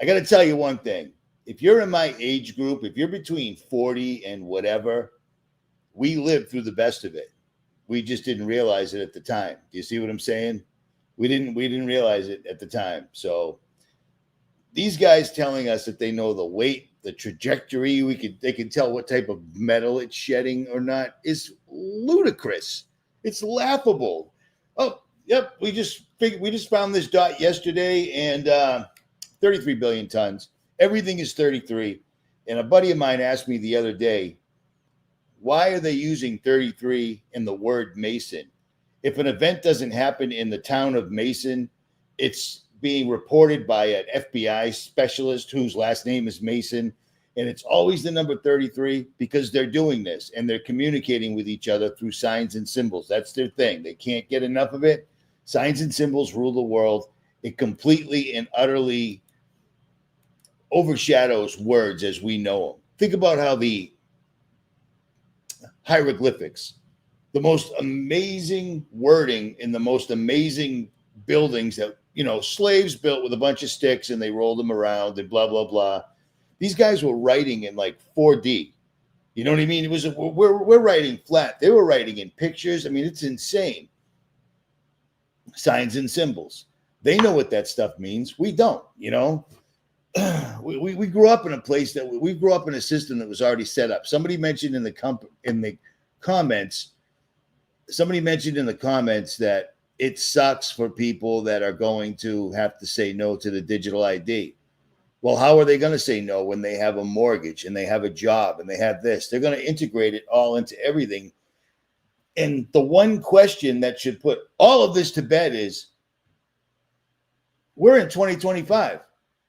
I got to tell you one thing. If you're in my age group, if you're between 40 and whatever, we lived through the best of it. We just didn't realize it at the time. Do you see what I'm saying? We didn't realize it at the time. So these guys telling us that they know the weight, the trajectory, they can tell what type of metal it's shedding or not, is ludicrous. It's laughable. Oh, yep, we just found this dot yesterday, and 33 billion tons. Everything is 33. And a buddy of mine asked me the other day, why are they using 33 in the word Mason? If an event doesn't happen in the town of Mason, it's being reported by an FBI specialist whose last name is Mason, and it's always the number 33 because they're doing this and they're communicating with each other through signs and symbols. That's their thing. They can't get enough of it. Signs and symbols rule the world. It completely and utterly overshadows words as we know them. Think about how the hieroglyphics, the most amazing wording in the most amazing buildings that, you know, slaves built with a bunch of sticks and they rolled them around and blah, blah, blah. These guys were writing in like 4D. You know what I mean? It was, we're writing flat. They were writing in pictures. I mean, it's insane. Signs and symbols. They know what that stuff means. We don't, you know. We grew up in a place that we grew up in a system that was already set up. Somebody mentioned in the comments that it sucks for people that are going to have to say no to the digital ID. Well, how are they going to say no when they have a mortgage and they have a job and they have this? They're going to integrate it all into everything. And the one question that should put all of this to bed is, we're in 2025.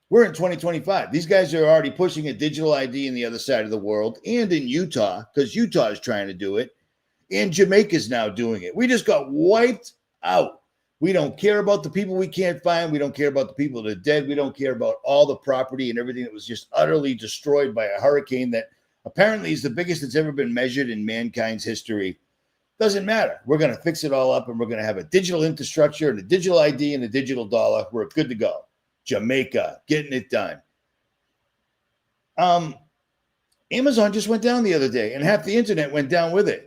We're in 2025. These guys are already pushing a digital ID in the other side of the world and in Utah, because Utah is trying to do it. And Jamaica's now doing it. We just got wiped out. We don't care about the people we can't find. We don't care about the people that are dead. We don't care about all the property and everything that was just utterly destroyed by a hurricane that apparently is the biggest that's ever been measured in mankind's history. Doesn't matter. We're going to fix it all up, and we're going to have a digital infrastructure and a digital ID and a digital dollar. We're good to go. Jamaica, getting it done. Amazon just went down the other day, and half the internet went down with it.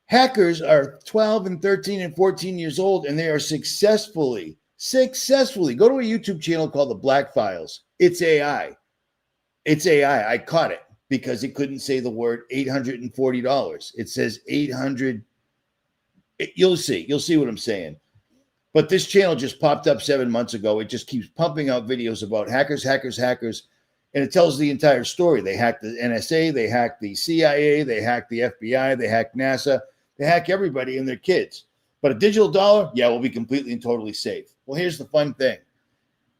Hackers are 12 and 13 and 14 years old, and they are successfully, go to a YouTube channel called The Black Files. It's AI. It's AI. I caught it because it couldn't say the word $840. It says 800. You'll see what I'm saying. But this channel just popped up 7 months ago. It just keeps pumping out videos about hackers, and it tells the entire story. They hacked the NSA, they hacked the CIA, they hacked the FBI, they hacked NASA, they hack everybody and their kids. But a digital dollar, yeah, will be completely and totally safe. Well, here's the fun thing.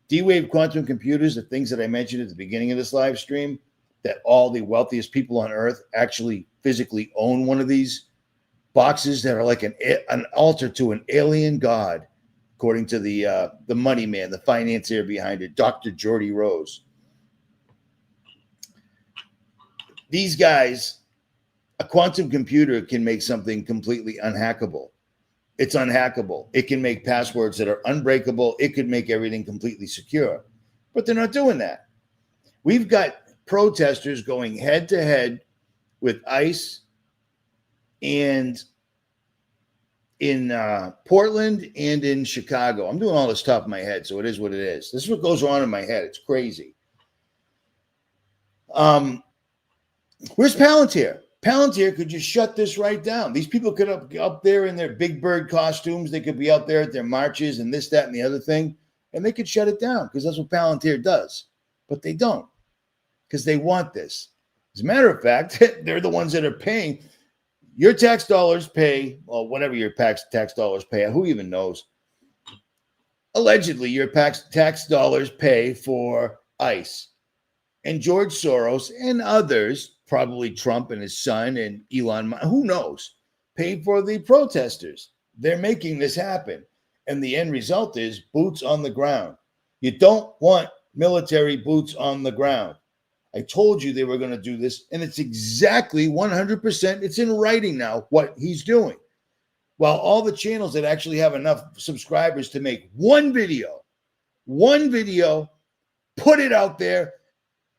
D-Wave quantum computers, the things that I mentioned at the beginning of this live stream, that all the wealthiest people on Earth actually physically own one of these boxes that are like an altar to an alien god. according to the money man, the financier behind it, Dr. Geordie Rose. These guys, a quantum computer can make something completely unhackable. It's unhackable. It can make passwords that are unbreakable. It could make everything completely secure. But they're not doing that. We've got protesters going head to head with ICE and in Portland and in Chicago. I'm doing all this top of my head, so it is what it is. This is what goes on in my head. It's crazy. Where's Palantir? Palantir could just shut this right down. These people could up there in their Big Bird costumes. They could be out there at their marches and this, that, and the other thing, and they could shut it down because that's what Palantir does. But they don't because they want this. As a matter of fact, they're the ones that are paying. Your tax dollars pay, well, whatever your tax dollars pay. Who even knows? Allegedly, your tax dollars pay for ICE. And George Soros and others, probably Trump and his son and Elon Musk, who knows, paid for the protesters. They're making this happen. And the end result is boots on the ground. You don't want military boots on the ground. I told you they were going to do this, and it's exactly 100%. It's in writing now what he's doing. While all the channels that actually have enough subscribers to make one video, put it out there.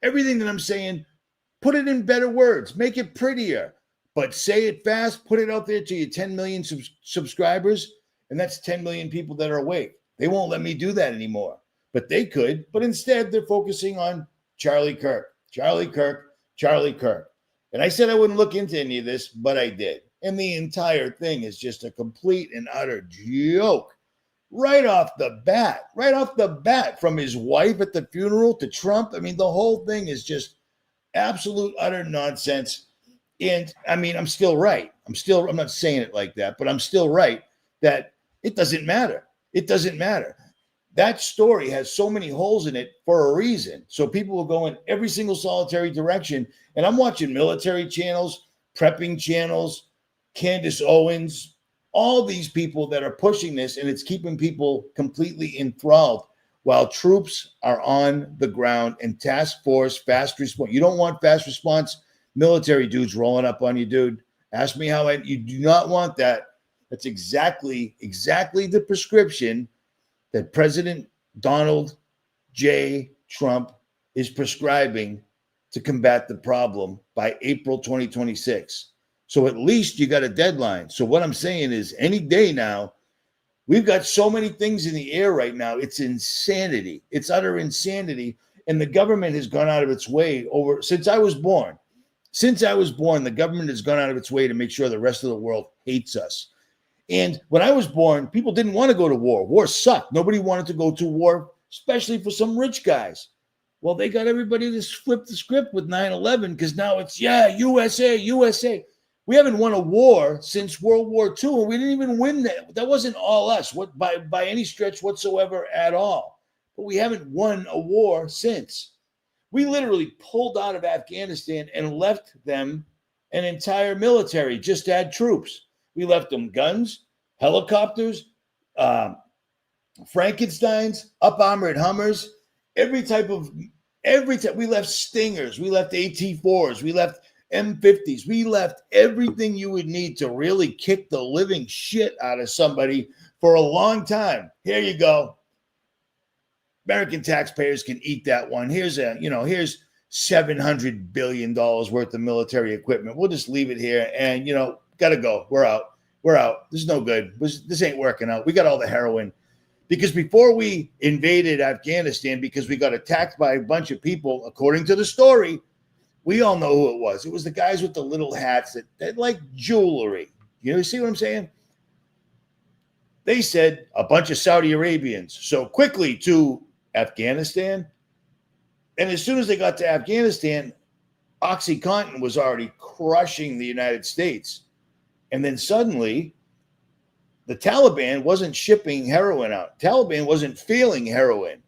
Everything that I'm saying, put it in better words, make it prettier, but say it fast, put it out there to your 10 million subscribers, and that's 10 million people that are awake. They won't let me do that anymore, but they could. But instead, they're focusing on Charlie Kirk. And I said I wouldn't look into any of this, but I did. And the entire thing is just a complete and utter joke. Right off the bat, from his wife at the funeral to Trump. I mean, the whole thing is just absolute, utter nonsense. And I mean, I'm still right. I'm not saying it like that, but I'm still right that it doesn't matter. It doesn't matter. That story has so many holes in it for a reason. So people will go in every single solitary direction. And I'm watching military channels, prepping channels, Candace Owens, all these people that are pushing this, and it's keeping people completely enthralled while troops are on the ground and task force, fast response. You don't want fast response military dudes rolling up on you, dude. Ask me how you do not want that. That's exactly the prescription that President Donald J. Trump is prescribing to combat the problem by April 2026. So at least you got a deadline. So what I'm saying is any day now, we've got so many things in the air right now. It's insanity. It's utter insanity. And the government has gone out of its way since I was born. The government has gone out of its way to make sure the rest of the world hates us. And when I was born, people didn't want to go to war. War sucked. Nobody wanted to go to war, especially for some rich guys. Well, they got everybody to flip the script with 9/11 because now it's, USA. We haven't won a war since World War II, and we didn't even win that. That wasn't all us by any stretch whatsoever at all. But we haven't won a war since. We literally pulled out of Afghanistan and left them an entire military just to add troops. We left them guns, helicopters, Frankensteins, up-armored Hummers, every type. We left Stingers, we left AT-4s, we left M50s. We left everything you would need to really kick the living shit out of somebody for a long time. Here you go. American taxpayers can eat that one. Here's $700 billion worth of military equipment. We'll just leave it here and, gotta go. We're out. This is no good. This ain't working out. We got all the heroin. Because before we invaded Afghanistan, because we got attacked by a bunch of people, according to the story, we all know who it was. It was the guys with the little hats that like jewelry. You see what I'm saying? They said a bunch of Saudi Arabians. So quickly to Afghanistan. And as soon as they got to Afghanistan, OxyContin was already crushing the United States. And then suddenly, the Taliban wasn't shipping heroin out. Taliban wasn't feeling heroin.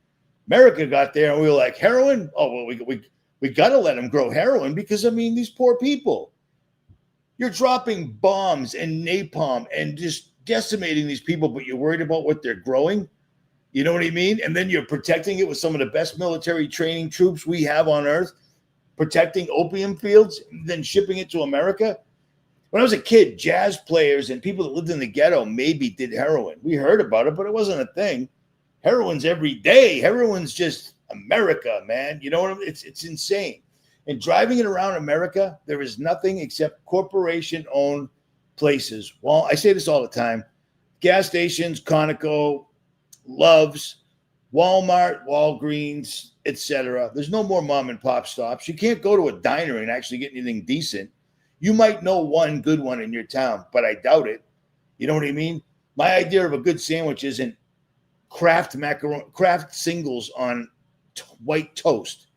America got there and we were like, heroin? Oh, well, we got to let them grow heroin because, these poor people. You're dropping bombs and napalm and just decimating these people, but you're worried about what they're growing. You know what I mean? And then you're protecting it with some of the best military training troops we have on earth, protecting opium fields, then shipping it to America. When I was a kid, jazz players and people that lived in the ghetto maybe did heroin. We heard about it, but it wasn't a thing. Heroin's every day. Heroin's just America, man. You know what I mean? It's insane. And driving it around America, there is nothing except corporation-owned places. Well, I say this all the time. Gas stations, Conoco, Love's, Walmart, Walgreens, etc. There's no more mom and pop stops. You can't go to a diner and actually get anything decent. You might know one good one in your town, but I doubt it. You know what I mean? My idea of a good sandwich isn't Kraft macaroni, Kraft singles on white toast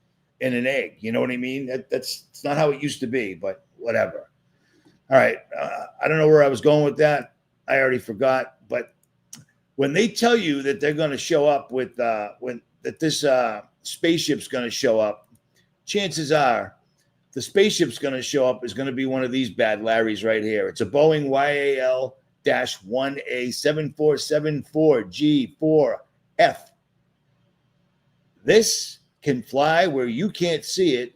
and an egg. You know what I mean? That's not how it used to be, but whatever. All right. I don't know where I was going with that. I already forgot. But when they tell you that they're going to show up with this spaceship's going to show up, chances are the spaceship's going to show up is going to be one of these bad Larrys right here. It's a Boeing YAL-1A7474G4F. This can fly where you can't see it,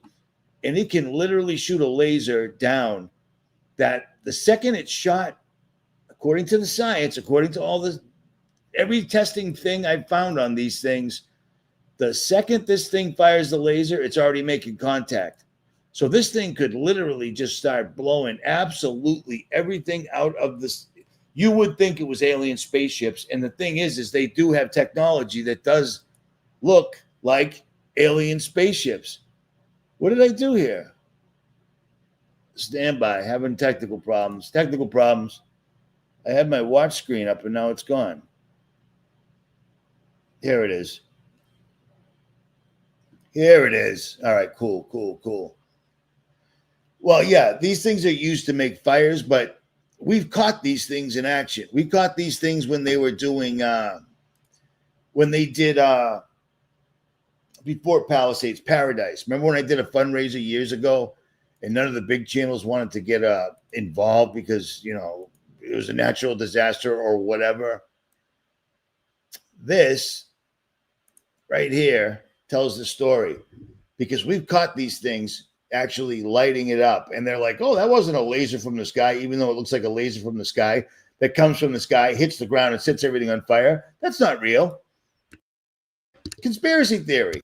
and it can literally shoot a laser down that the second it's shot, according to the science, according to every testing thing I've found on these things, the second this thing fires the laser, it's already making contact. So this thing could literally just start blowing absolutely everything out of this. You would think it was alien spaceships. And the thing is they do have technology that does look like alien spaceships. What did I do here? Stand by, having technical problems. I had my watch screen up and now it's gone. Here it is. All right, cool. Well, yeah, these things are used to make fires, but we've caught these things in action. We caught these things when they were doing, when they did, before Palisades, Paradise. Remember when I did a fundraiser years ago and none of the big channels wanted to get involved because, you know, it was a natural disaster or whatever? This right here tells the story because we've caught these things actually lighting it up. And they're like, oh, that wasn't a laser from the sky, even though it looks like a laser from the sky that comes from the sky, hits the ground and sets everything on fire. That's not real. Conspiracy theory.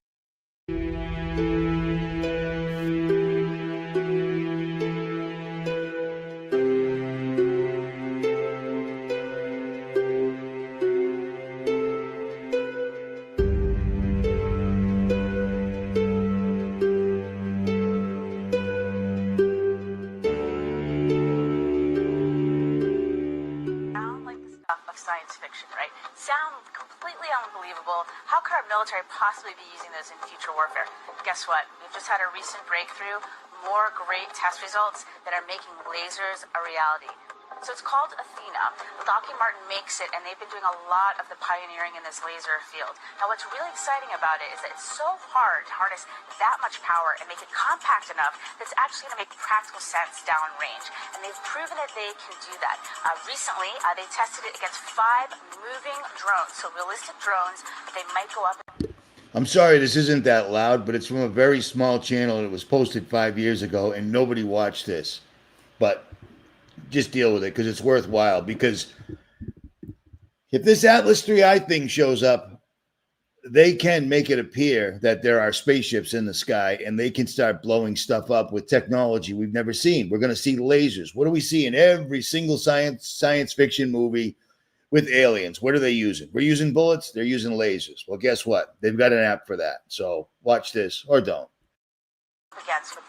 Military possibly be using those in future warfare. Guess what? We've just had a recent breakthrough, more great test results that are making lasers a reality. So it's called Athena. Lockheed Martin makes it, and they've been doing a lot of the pioneering in this laser field. Now, what's really exciting about it is that it's so hard to harness that much power and make it compact enough that it's actually going to make practical sense downrange. And they've proven that they can do that. Recently, they tested it against 5 moving drones, so realistic drones, but they might go up. I'm sorry this isn't that loud, but it's from a very small channel and it was posted 5 years ago and nobody watched this. But just deal with it because it's worthwhile. Because if this Atlas 3I thing shows up, they can make it appear that there are spaceships in the sky and they can start blowing stuff up with technology we've never seen. We're going to see lasers. What do we see in every single science fiction movie with aliens? What are they using? We're using bullets. They're using lasers. Well, guess what? They've got an app for that. So watch this or don't. Against with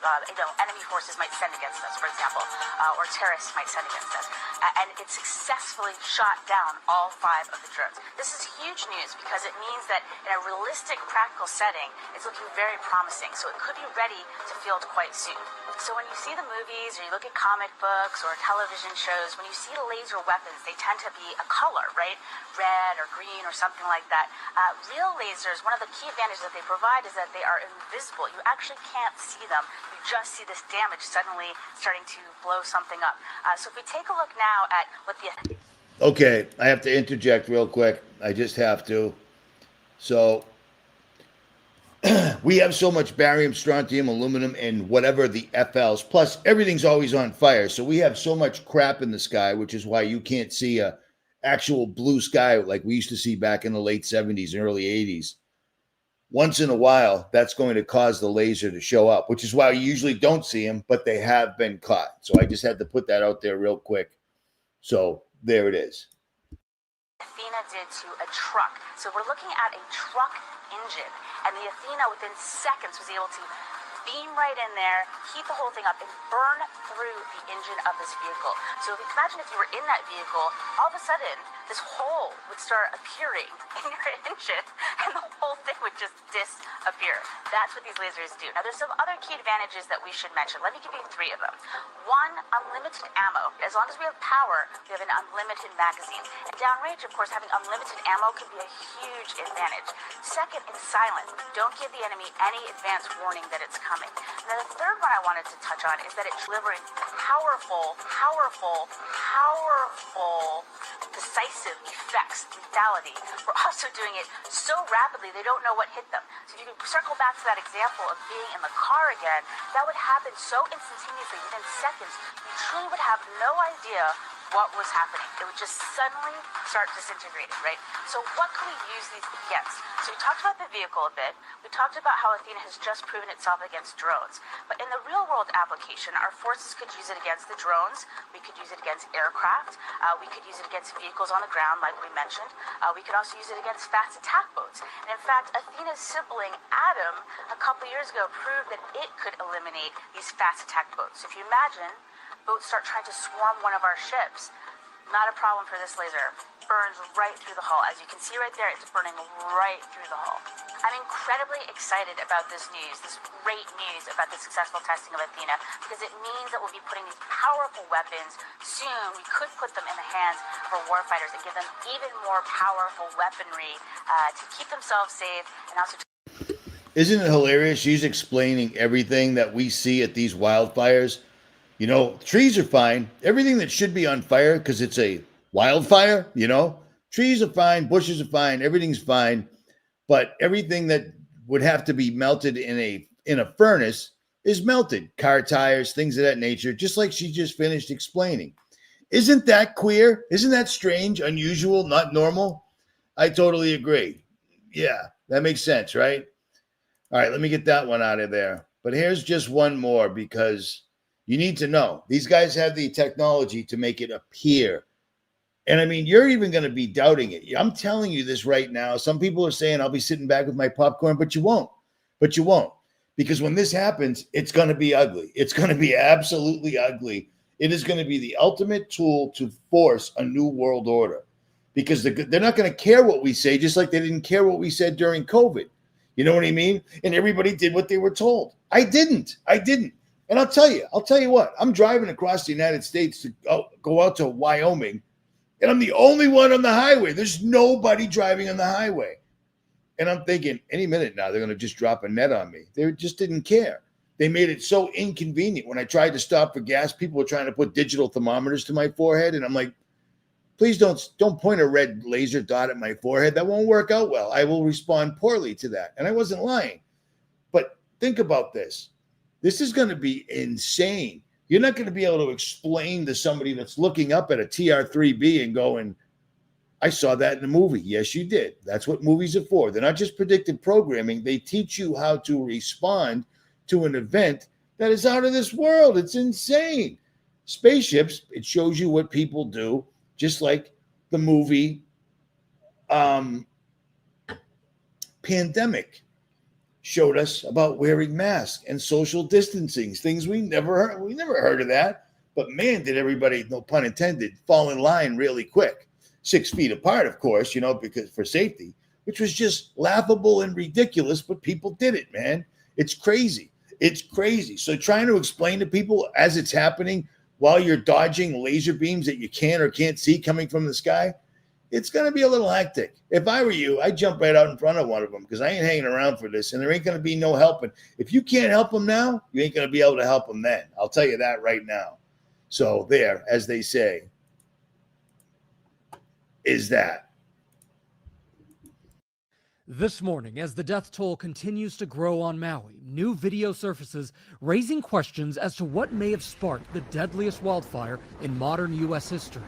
enemy forces might send against us, for example, or terrorists might send against us, and it successfully shot down all 5 of the drones. This is huge news because it means that in a realistic, practical setting, it's looking very promising. So it could be ready to field quite soon. So when you see the movies, or you look at comic books or television shows, when you see the laser weapons, they tend to be a color, right? Red or green or something like that. Real lasers, one of the key advantages that they provide is that they are invisible. You actually can't see them. You just see this damage suddenly starting to blow something up. So if we take a look now at what the... Okay, I have to interject real quick. I just have to. So we have so much barium, strontium, aluminum, and whatever the FLs. Plus, everything's always on fire. So we have so much crap in the sky, which is why you can't see a actual blue sky like we used to see back in the late 70s and early 80s. Once in a while, that's going to cause the laser to show up, which is why you usually don't see them, but they have been caught. So I just had to put that out there real quick. So there it is. Athena did to a truck. So we're looking at a truck engine, and the Athena within seconds was able to beam right in there, heat the whole thing up, and burn through the engine of this vehicle. So if you can imagine if you were in that vehicle, all of a sudden, this hole would start appearing in your engine, and the whole thing would just disappear. That's what these lasers do. Now, there's some other key advantages that we should mention. Let me give you 3 of them. 1, unlimited ammo. As long as we have power, we have an unlimited magazine. And downrange, of course, having unlimited ammo can be a huge advantage. Second, it's silent. Don't give the enemy any advance warning that it's coming. And then the third one I wanted to touch on is that it's delivering powerful, decisive effects, lethality. We're also doing it so rapidly they don't know what hit them. So if you can circle back to that example of being in the car again, that would happen so instantaneously, within seconds, you truly would have no idea what was happening. It would just suddenly start disintegrating, right? So what can we use these against? So we talked about the vehicle a bit. We talked about how Athena has just proven itself against drones. But in the real world application, our forces could use it against the drones. We could use it against aircraft. We could use it against vehicles on the ground, like we mentioned. We could also use it against fast attack boats. And in fact, Athena's sibling, Adam, a couple years ago proved that it could eliminate these fast attack boats. So if you imagine boats start trying to swarm one of our ships, not a problem for this laser. Burns right through the hull. As you can see right there, it's burning right through the hull. I'm incredibly excited about this news, this great news about the successful testing of Athena, because it means that we'll be putting these powerful weapons soon. We could put them in the hands of our warfighters and give them even more powerful weaponry to keep themselves safe and also to... Isn't it hilarious? She's explaining everything that we see at these wildfires. You know, trees are fine. Everything that should be on fire because it's a wildfire, you know, trees are fine, bushes are fine, everything's fine. But everything that would have to be melted in a furnace is melted. Car tires, things of that nature, just like she just finished explaining. Isn't that queer? Isn't that strange, unusual, not normal? I totally agree. Yeah, that makes sense, right? All right, let me get that one out of there. But here's just one more because you need to know. These guys have the technology to make it appear. And I mean, you're even going to be doubting it. I'm telling you this right now. Some people are saying I'll be sitting back with my popcorn, but you won't. But you won't. Because when this happens, it's going to be ugly. It's going to be absolutely ugly. It is going to be the ultimate tool to force a new world order. Because they're not going to care what we say, just like they didn't care what we said during COVID. You know what I mean? And everybody did what they were told. I didn't. And I'll tell you what, I'm driving across the United States to go out to Wyoming, and I'm the only one on the highway. There's nobody driving on the highway. And I'm thinking, any minute now, they're going to just drop a net on me. They just didn't care. They made it so inconvenient. When I tried to stop for gas, people were trying to put digital thermometers to my forehead. And I'm like, please don't point a red laser dot at my forehead. That won't work out well. I will respond poorly to that. And I wasn't lying. But think about this. This is going to be insane. You're not going to be able to explain to somebody that's looking up at a TR-3B and going, I saw that in a movie. Yes, you did. That's what movies are for. They're not just predictive programming. They teach you how to respond to an event that is out of this world. It's insane. Spaceships, it shows you what people do, just like the movie Pandemic showed us about wearing masks and social distancing, things we never heard. We never heard of that. But man, did everybody, no pun intended, fall in line really quick. 6 feet apart, of course, because for safety, which was just laughable and ridiculous, but people did it, man. It's crazy. It's crazy. So trying to explain to people as it's happening while you're dodging laser beams that you can or can't see coming from the sky, it's going to be a little hectic. If I were you, I'd jump right out in front of one of them because I ain't hanging around for this, and there ain't going to be no helping. If you can't help them now, you ain't going to be able to help them then. I'll tell you that right now. So there, as they say. is that? This morning, as the death toll continues to grow on Maui, new video surfaces raising questions as to what may have sparked the deadliest wildfire in modern U.S. history.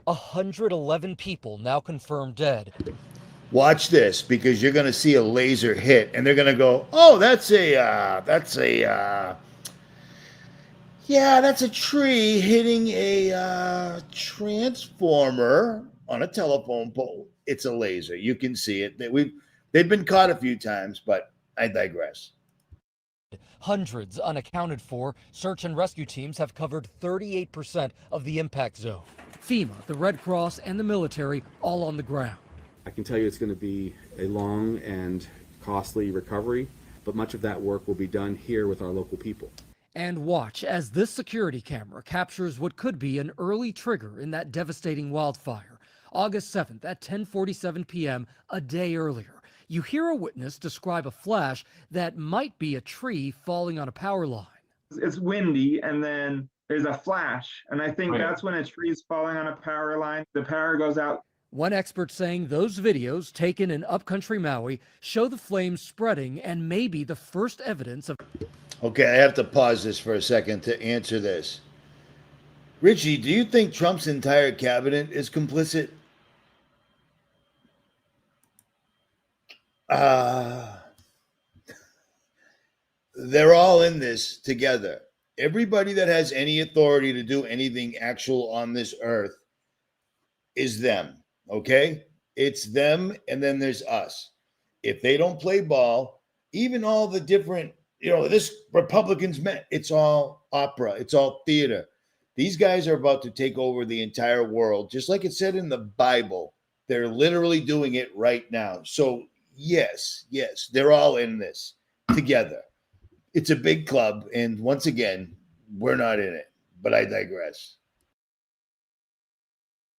111 people now confirmed dead. Watch this, because you're going to see a laser hit, and they're going to go, "Oh, that's a tree hitting a transformer on a telephone pole." It's a laser. You can see it. They've been caught a few times, but I digress. Hundreds unaccounted for. Search and rescue teams have covered 38% of the impact zone. FEMA, the Red Cross, and the military all on the ground. I can tell you it's going to be a long and costly recovery, but much of that work will be done here with our local people. And watch as this security camera captures what could be an early trigger in that devastating wildfire. August 7th at 10:47 p.m., a day earlier. You hear a witness describe a flash that might be a tree falling on a power line. It's windy, and then there's a flash, and I think that's when a tree's falling on a power line. The power goes out. One expert saying those videos taken in upcountry Maui show the flames spreading and maybe the first evidence of... Okay, I have to pause this for a second to answer this. Richie, do you think Trump's entire cabinet is complicit? They're all in this together. Everybody that has any authority to do anything actual on this earth is them, okay? It's them, and then there's us. If they don't play ball, even all the different, this Republicans meant, it's all opera, it's all theater. These guys are about to take over the entire world, just like it said in the Bible. They're literally doing it right now. So yes, they're all in this together. It's a big club, and once again, we're not in it, but I digress.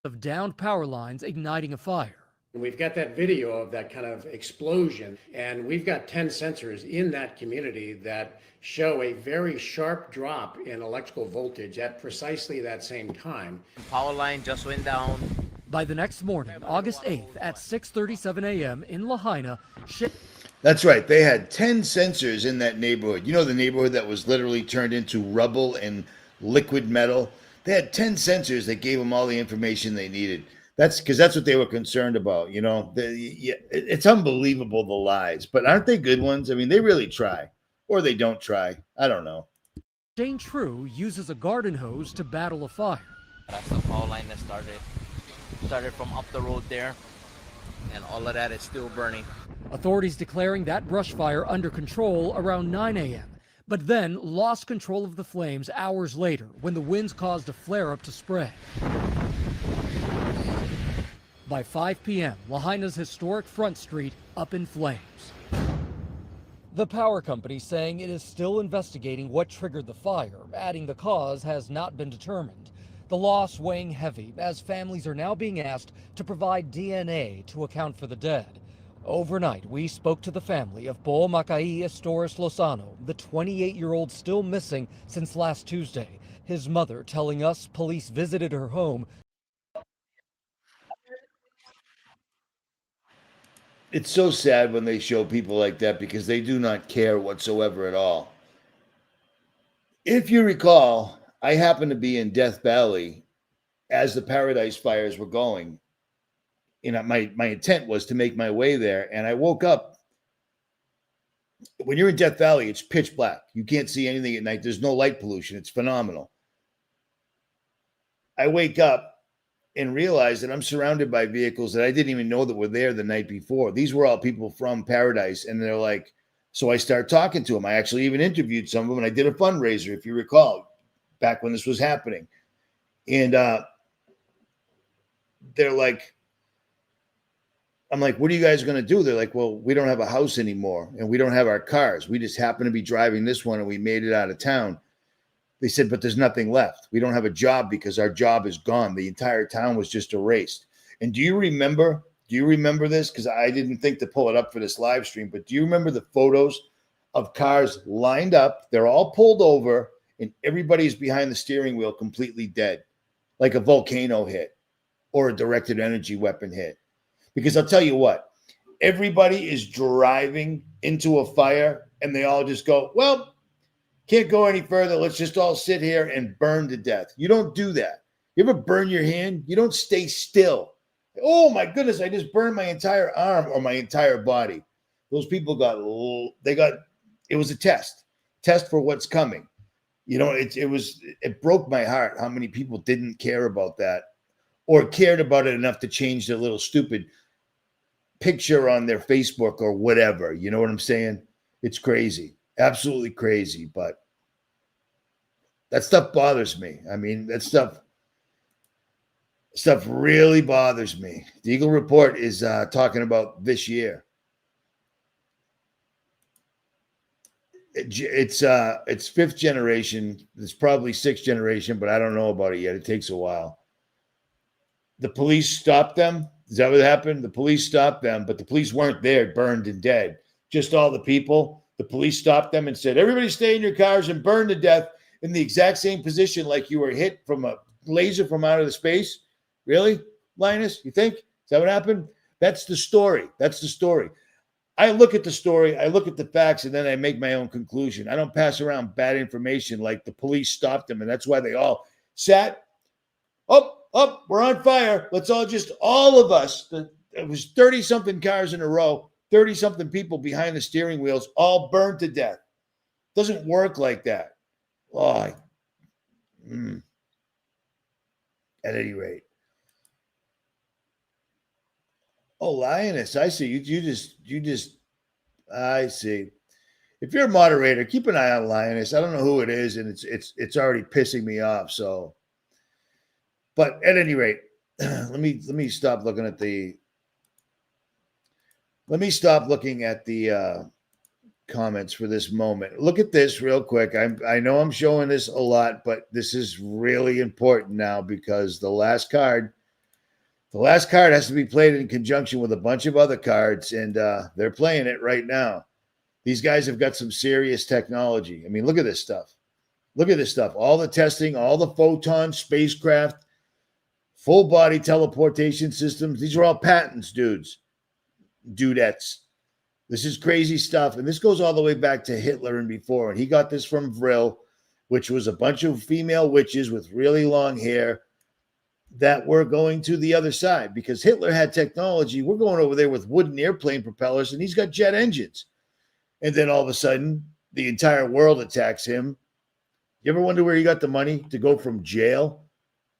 Of downed power lines igniting a fire. We've got that video of that kind of explosion, and we've got 10 sensors in that community that show a very sharp drop in electrical voltage at precisely that same time. Power line just went down. By the next morning, August 8th at 6:37 a.m. in Lahaina. That's right. They had 10 sensors in that neighborhood. You know, the neighborhood that was literally turned into rubble and liquid metal? They had 10 sensors that gave them all the information they needed. That's because that's what they were concerned about. It's unbelievable, the lies, but aren't they good ones? I mean, they really try, or they don't try. I don't know. Jane True uses a garden hose to battle a fire. That's the power line that started from up the road there, and all of that is still burning. Authorities declaring that brush fire under control around 9 a.m., but then lost control of the flames hours later when the winds caused a flare-up to spread. By 5 p.m., Lahaina's historic Front Street up in flames. The power company saying it is still investigating what triggered the fire, adding the cause has not been determined. The loss weighing heavy as families are now being asked to provide DNA to account for the dead. Overnight, we spoke to the family of Paul Makai Estores Lozano, the 28-year-old still missing since last Tuesday. His mother telling us police visited her home. It's so sad when they show people like that because they do not care whatsoever at all. If you recall, I happened to be in Death Valley as the Paradise fires were going. My intent was to make my way there, and I woke up. When you're in Death Valley, it's pitch black. You can't see anything at night. There's no light pollution. It's phenomenal. I wake up and realize that I'm surrounded by vehicles that I didn't even know that were there the night before. These were all people from Paradise, and they're like, so I start talking to them. I actually even interviewed some of them, and I did a fundraiser, if you recall, back when this was happening. And they're like, I'm like, what are you guys going to do? They're like, well, we don't have a house anymore, and we don't have our cars. We just happen to be driving this one, and we made it out of town. They said, but there's nothing left. We don't have a job because our job is gone. The entire town was just erased. And do you remember this? Because I didn't think to pull it up for this live stream, but do you remember the photos of cars lined up? They're all pulled over, and everybody's behind the steering wheel completely dead, like a volcano hit. or a directed energy weapon hit. Because I'll tell you what, everybody is driving into a fire and they all just go, well, can't go any further. Let's just all sit here and burn to death. You don't do that. You ever burn your hand? You don't stay still. Oh my goodness, I just burned my entire arm or my entire body. Those people it was a test for what's coming. You know, it broke my heart how many people didn't care about that or cared about it enough to change their little stupid picture on their Facebook or whatever. You know what I'm saying? It's crazy. Absolutely crazy. But that stuff bothers me. I mean, that stuff really bothers me. The Eagle Report is talking about this year. It's fifth generation. It's probably sixth generation, but I don't know about it yet. It takes a while. The police stopped them. Is that what happened? The police stopped them, but the police weren't there, burned and dead. Just all the people. The police stopped them and said, everybody stay in your cars and burn to death in the exact same position like you were hit from a laser from out of the space. Really, Linus? You think? Is that what happened? That's the story. That's the story. I look at the story, I look at the facts, and then I make my own conclusion. I don't pass around bad information like the police stopped them, and that's why they all sat, up, we're on fire. Let's all of us, it was 30-something cars in a row, 30-something people behind the steering wheels, all burned to death. Doesn't work like that. At any rate. Oh, Lioness, I see. I see. If you're a moderator, keep an eye on Lioness. I don't know who it is, and it's already pissing me off. So, but at any rate, let me stop looking at the comments for this moment. Look at this real quick. I know I'm showing this a lot, but this is really important now because the last card has to be played in conjunction with a bunch of other cards, and they're playing it right now. These guys have got some serious technology. I mean, look at this stuff. Look at this stuff. All the testing, all the photon spacecraft, full body teleportation systems. These are all patents, dudettes. This is crazy stuff. And this goes all the way back to Hitler and before. And he got this from Vril, which was a bunch of female witches with really long hair that were going to the other side because Hitler had technology. We're going over there with wooden airplane propellers, and he's got jet engines. And then all of a sudden, the entire world attacks him. You ever wonder where he got the money to go from jail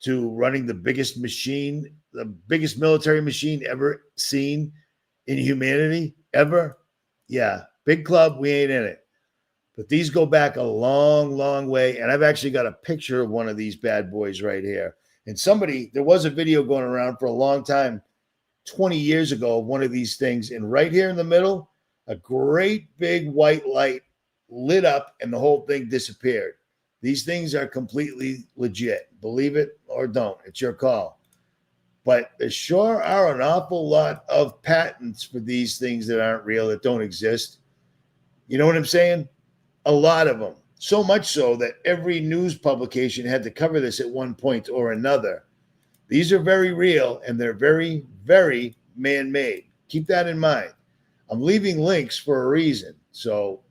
to running the biggest machine, the biggest military machine ever seen in humanity, ever? Yeah, big club, we ain't in it. But these go back a long, long way. And I've actually got a picture of one of these bad boys right here. And there was a video going around for a long time, 20 years ago, of one of these things. And right here in the middle, a great big white light lit up and the whole thing disappeared. These things are completely legit. Believe it or don't. It's your call. But there sure are an awful lot of patents for these things that aren't real, that don't exist. You know what I'm saying? A lot of them. So much so that every news publication had to cover this at one point or another. These are very real, and they're very, very man-made. Keep that in mind. I'm leaving links for a reason, so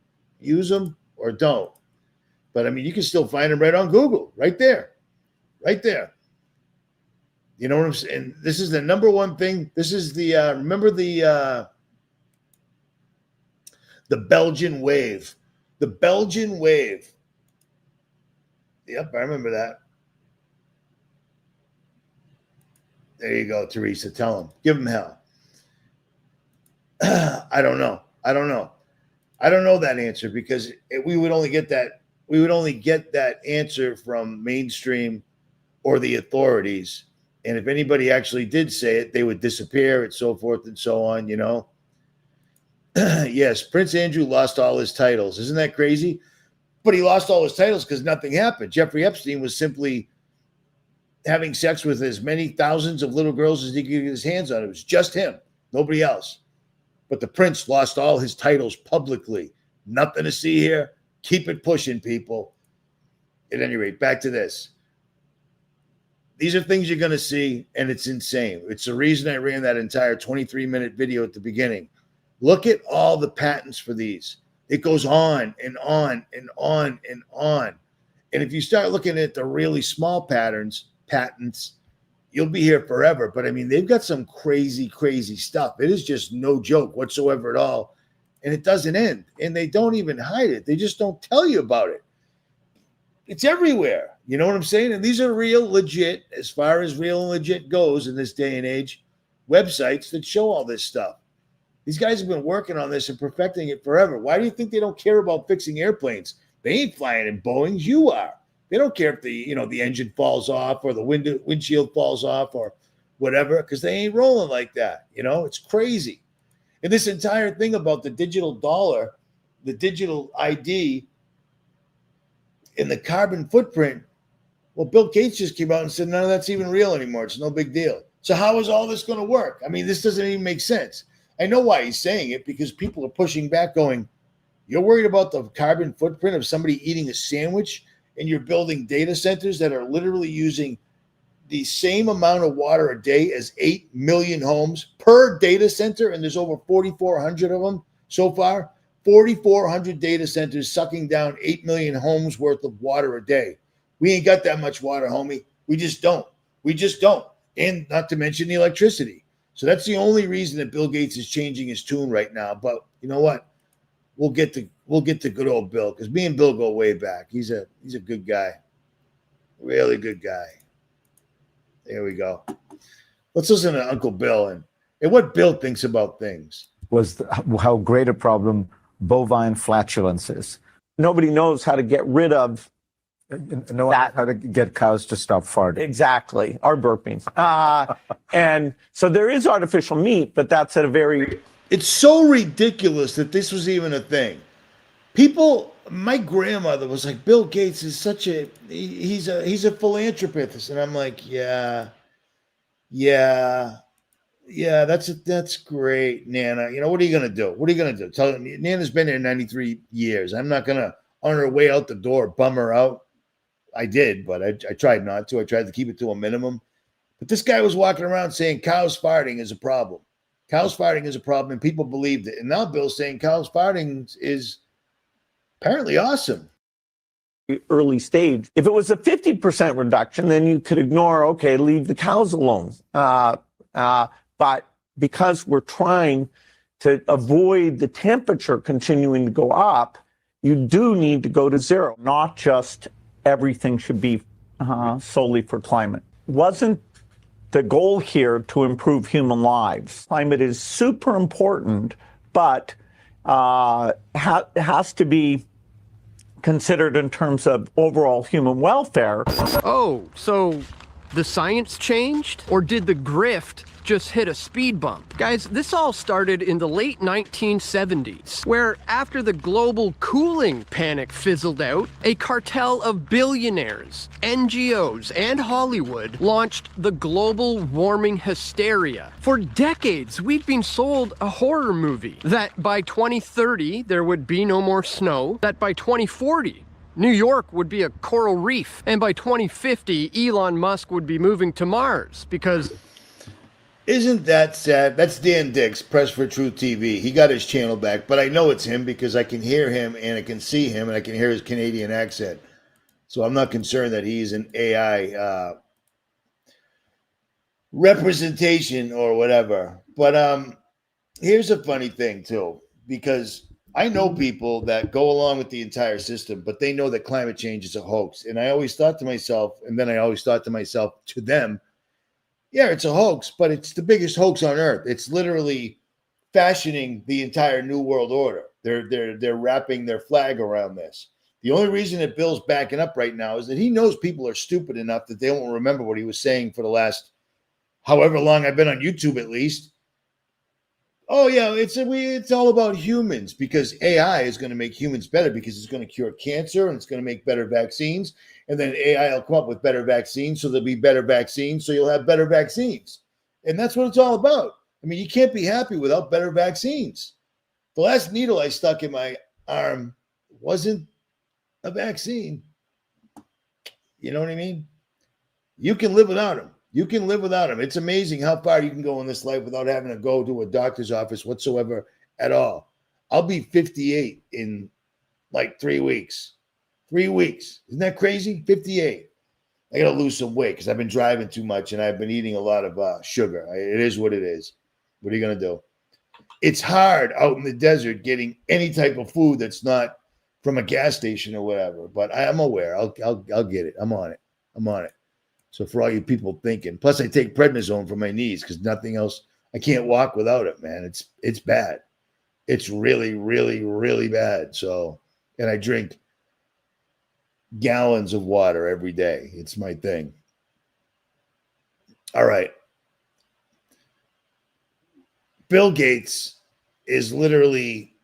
use them or don't. But, I mean, you can still find them right on Google, right there. Right there. You know what I'm saying? And this is the number one thing. This is the, remember the Belgian wave. The Belgian wave. Yep, I remember that. There you go, Teresa. Tell him. Give him hell. I don't know. I don't know that answer because we would only get that answer from mainstream or the authorities. And if anybody actually did say it, they would disappear and so forth and so on, you know. Yes, Prince Andrew lost all his titles. Isn't that crazy? But he lost all his titles because nothing happened. Jeffrey Epstein was simply having sex with as many thousands of little girls as he could get his hands on. It was just him, nobody else. But the prince lost all his titles publicly. Nothing to see here. Keep it pushing, people. At any rate, back to this. these are things you're going to see, and it's insane. It's the reason I ran that entire 23-minute video at the beginning. Look at all the patents for these. It goes on and on and on and on. And if you start looking at the really small patents, you'll be here forever. But I mean, they've got some crazy, crazy stuff. It is just no joke whatsoever at all. And it doesn't end. And they don't even hide it. They just don't tell you about it. It's everywhere. You know what I'm saying? And these are real, legit, as far as real and legit goes in this day and age, websites that show all this stuff. These guys have been working on this and perfecting it forever. Why do you think they don't care about fixing airplanes? They ain't flying in Boeings. You are. They don't care if the engine falls off or the windshield falls off or whatever, because they ain't rolling like that. It's crazy. And this entire thing about the digital dollar, the digital ID, and the carbon footprint, well, Bill Gates just came out and said none of that's even real anymore. It's no big deal. So how is all this going to work? I mean, this doesn't even make sense. I know why he's saying it, because people are pushing back going, you're worried about the carbon footprint of somebody eating a sandwich, and you're building data centers that are literally using the same amount of water a day as 8 million homes per data center, and there's over 4,400 of them so far. 4,400 data centers sucking down 8 million homes worth of water a day. We ain't got that much water, homie. We just don't. And not to mention the electricity. So that's the only reason that Bill Gates is changing his tune right now. But you know what? We'll get to good old Bill, because me and Bill go way back. He's a good guy. Really good guy. There we go. Let's listen to Uncle Bill and what Bill thinks about things. Was how great a problem bovine flatulence is. Nobody knows how to get rid of that. How to get cows to stop farting. Exactly. Or burping. And so there is artificial meat, but that's at a very... It's so ridiculous that this was even a thing. My grandmother was like, Bill Gates is he's a philanthropist. And I'm like, yeah, that's great, Nana. What are you going to do? What are you going to do? Nana's been there 93 years. I'm not going to, on her way out the door, bum her out. I did, but I tried not to. I tried to keep it to a minimum. But this guy was walking around saying cows farting is a problem. Cows farting is a problem, and people believed it. And now Bill's saying cows farting is apparently awesome. Early stage. If it was a 50% reduction, then you could ignore, okay, leave the cows alone. But because we're trying to avoid the temperature continuing to go up, you do need to go to zero. Not just everything should be solely for climate. Wasn't the goal here to improve human lives? Climate is super important, but has to be considered in terms of overall human welfare. Oh, so the science changed? Or did the grift just hit a speed bump? Guys, this all started in the late 1970s, where after the global cooling panic fizzled out, a cartel of billionaires, NGOs, and Hollywood launched the global warming hysteria. For decades, we've been sold a horror movie that by 2030, there would be no more snow, that by 2040, New York would be a coral reef, and by 2050, Elon Musk would be moving to Mars because... Isn't that sad? That's Dan Dix, Press for Truth TV. He got his channel back, but I know it's him because I can hear him and I can see him and I can hear his Canadian accent. So I'm not concerned that he's an AI representation or whatever. But here's a funny thing too, because I know people that go along with the entire system, but they know that climate change is a hoax. And I always thought to myself, and then I always thought to myself, to them, yeah, it's a hoax, but it's the biggest hoax on earth. It's literally fashioning the entire New World Order. They're wrapping their flag around this. The only reason that Bill's backing up right now is that he knows people are stupid enough that they won't remember what he was saying for the last however long I've been on YouTube, at least. Oh yeah, it's all about humans, because AI is going to make humans better because it's going to cure cancer and it's going to make better vaccines. And then AI will come up with better vaccines, so there'll be better vaccines, so you'll have better vaccines. And that's what it's all about. I mean, you can't be happy without better vaccines. The last needle I stuck in my arm wasn't a vaccine. You know what I mean? You can live without them. You can live without them. It's amazing how far you can go in this life without having to go to a doctor's office whatsoever at all. I'll be 58 in like 3 weeks. 3 weeks. Isn't that crazy? 58. I got to lose some weight because I've been driving too much and I've been eating a lot of sugar. It is what it is. What are you going to do? It's hard out in the desert getting any type of food that's not from a gas station or whatever. But I'm aware. I'll get it. I'm on it. I'm on it. So for all you people thinking, plus I take prednisone for my knees because nothing else. I can't walk without it, man. It's bad. It's really, really, really bad. So, and I drink gallons of water every day. It's my thing. All right. Bill Gates is literally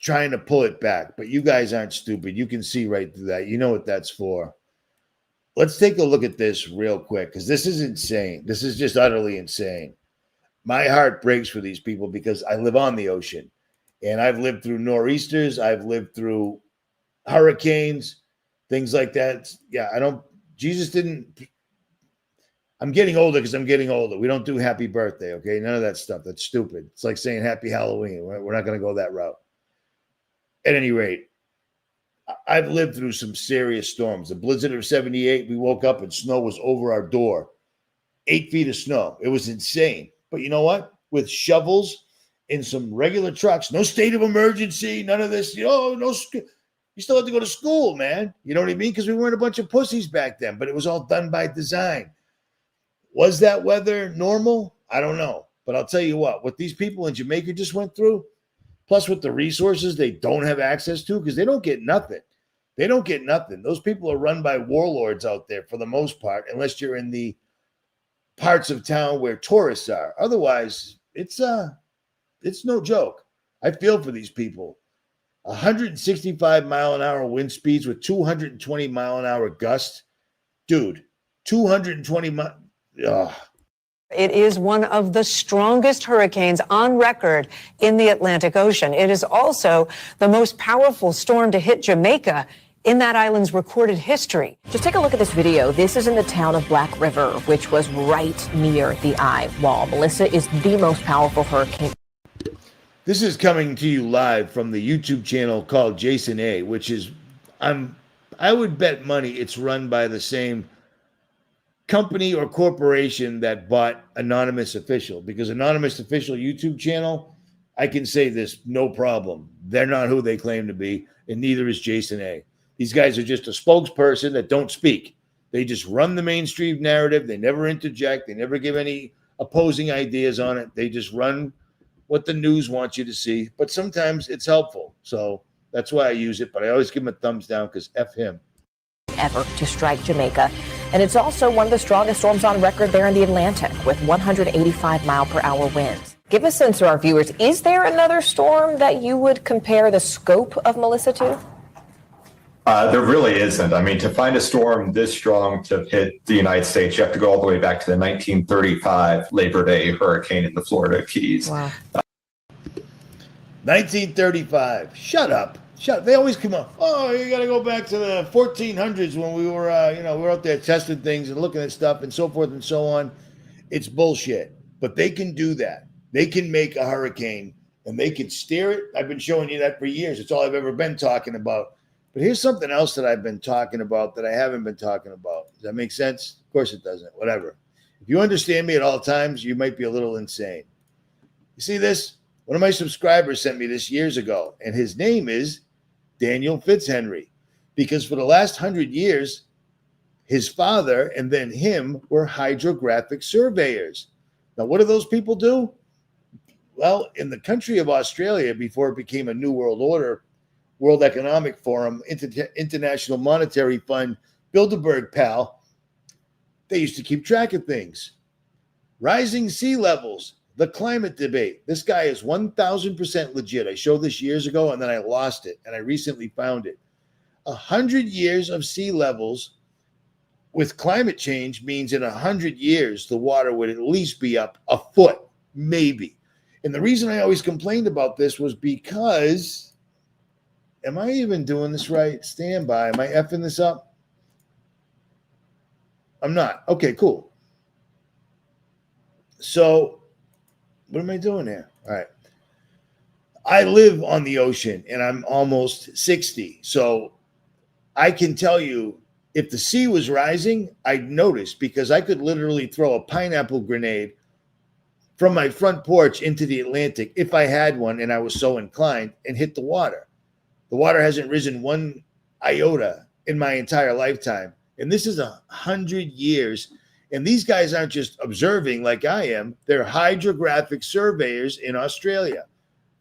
trying to pull it back, but you guys aren't stupid. You can see right through that. You know what that's for. Let's take a look at this real quick because this is insane. This is just utterly insane. My heart breaks for these people because I live on the ocean and I've lived through nor'easters. I've lived through hurricanes, things like that. Yeah, Jesus didn't. I'm getting older because I'm getting older. We don't do happy birthday, okay? None of that stuff. That's stupid. It's like saying happy Halloween. We're not going to go that route. At any rate, I've lived through some serious storms. The blizzard of 78, we woke up and snow was over our door. 8 feet of snow. It was insane. But you know what? With shovels and some regular trucks, no state of emergency, none of this. You still had to go to school, man. You know what I mean? Because we weren't a bunch of pussies back then, but it was all done by design. Was that weather normal? I don't know. But I'll tell you what these people in Jamaica just went through, plus with the resources they don't have access to because they don't get nothing. They don't get nothing. Those people are run by warlords out there for the most part, unless you're in the parts of town where tourists are. Otherwise, it's no joke. I feel for these people. 165 mile an hour wind speeds with 220 mile an hour gusts. Dude, 220 miles. It is one of the strongest hurricanes on record in the Atlantic Ocean. It is also the most powerful storm to hit Jamaica in that island's recorded history. Just take a look at this video. This is in the town of Black River, which was right near the eye wall. Melissa is the most powerful hurricane. This is coming to you live from the YouTube channel called Jason A, which is, I would bet money it's run by the same company or corporation that bought Anonymous Official, because Anonymous Official YouTube channel, I can say this no problem. They're not who they claim to be, and neither is Jason A. These guys are just a spokesperson that don't speak. They just run the mainstream narrative. They never interject. They never give any opposing ideas on it. They just run what the news wants you to see, but sometimes it's helpful. So that's why I use it, but I always give him a thumbs down because F him. Ever to strike Jamaica. And it's also one of the strongest storms on record there in the Atlantic with 185 mile per hour winds. Give a sense to our viewers, is there another storm that you would compare the scope of Melissa to? There really isn't. I mean, to find a storm this strong to hit the United States, you have to go all the way back to the 1935 Labor Day hurricane in the Florida Keys. Wow. 1935. Shut up. They always come up. Oh, you got to go back to the 1400s when we were, we were out there testing things and looking at stuff and so forth and so on. It's bullshit. But they can do that. They can make a hurricane and they can steer it. I've been showing you that for years. It's all I've ever been talking about. But here's something else that I've been talking about that I haven't been talking about. Does that make sense? Of course it doesn't. Whatever. If you understand me at all times, you might be a little insane. You see this? One of my subscribers sent me this years ago, and his name is Daniel Fitzhenry, because for the last 100 years, his father and then him were hydrographic surveyors. Now, what do those people do? Well, in the country of Australia, before it became a New World Order, World Economic Forum, International Monetary Fund, Bilderberg pal, they used to keep track of things. Rising sea levels, the climate debate. This guy is 1,000% legit. I showed this years ago, and then I lost it, and I recently found it. 100 years of sea levels with climate change means in 100 years, the water would at least be up a foot, maybe. And the reason I always complained about this was because, am I even doing this right? Stand by. Am I effing this up? I'm not. Okay, cool. So what am I doing here? All right. I live on the ocean and I'm almost 60. So I can tell you if the sea was rising, I'd notice because I could literally throw a pineapple grenade from my front porch into the Atlantic if I had one and I was so inclined and hit the water. The water hasn't risen one iota in my entire lifetime. And this is 100 years. And these guys aren't just observing like I am. They're hydrographic surveyors in Australia.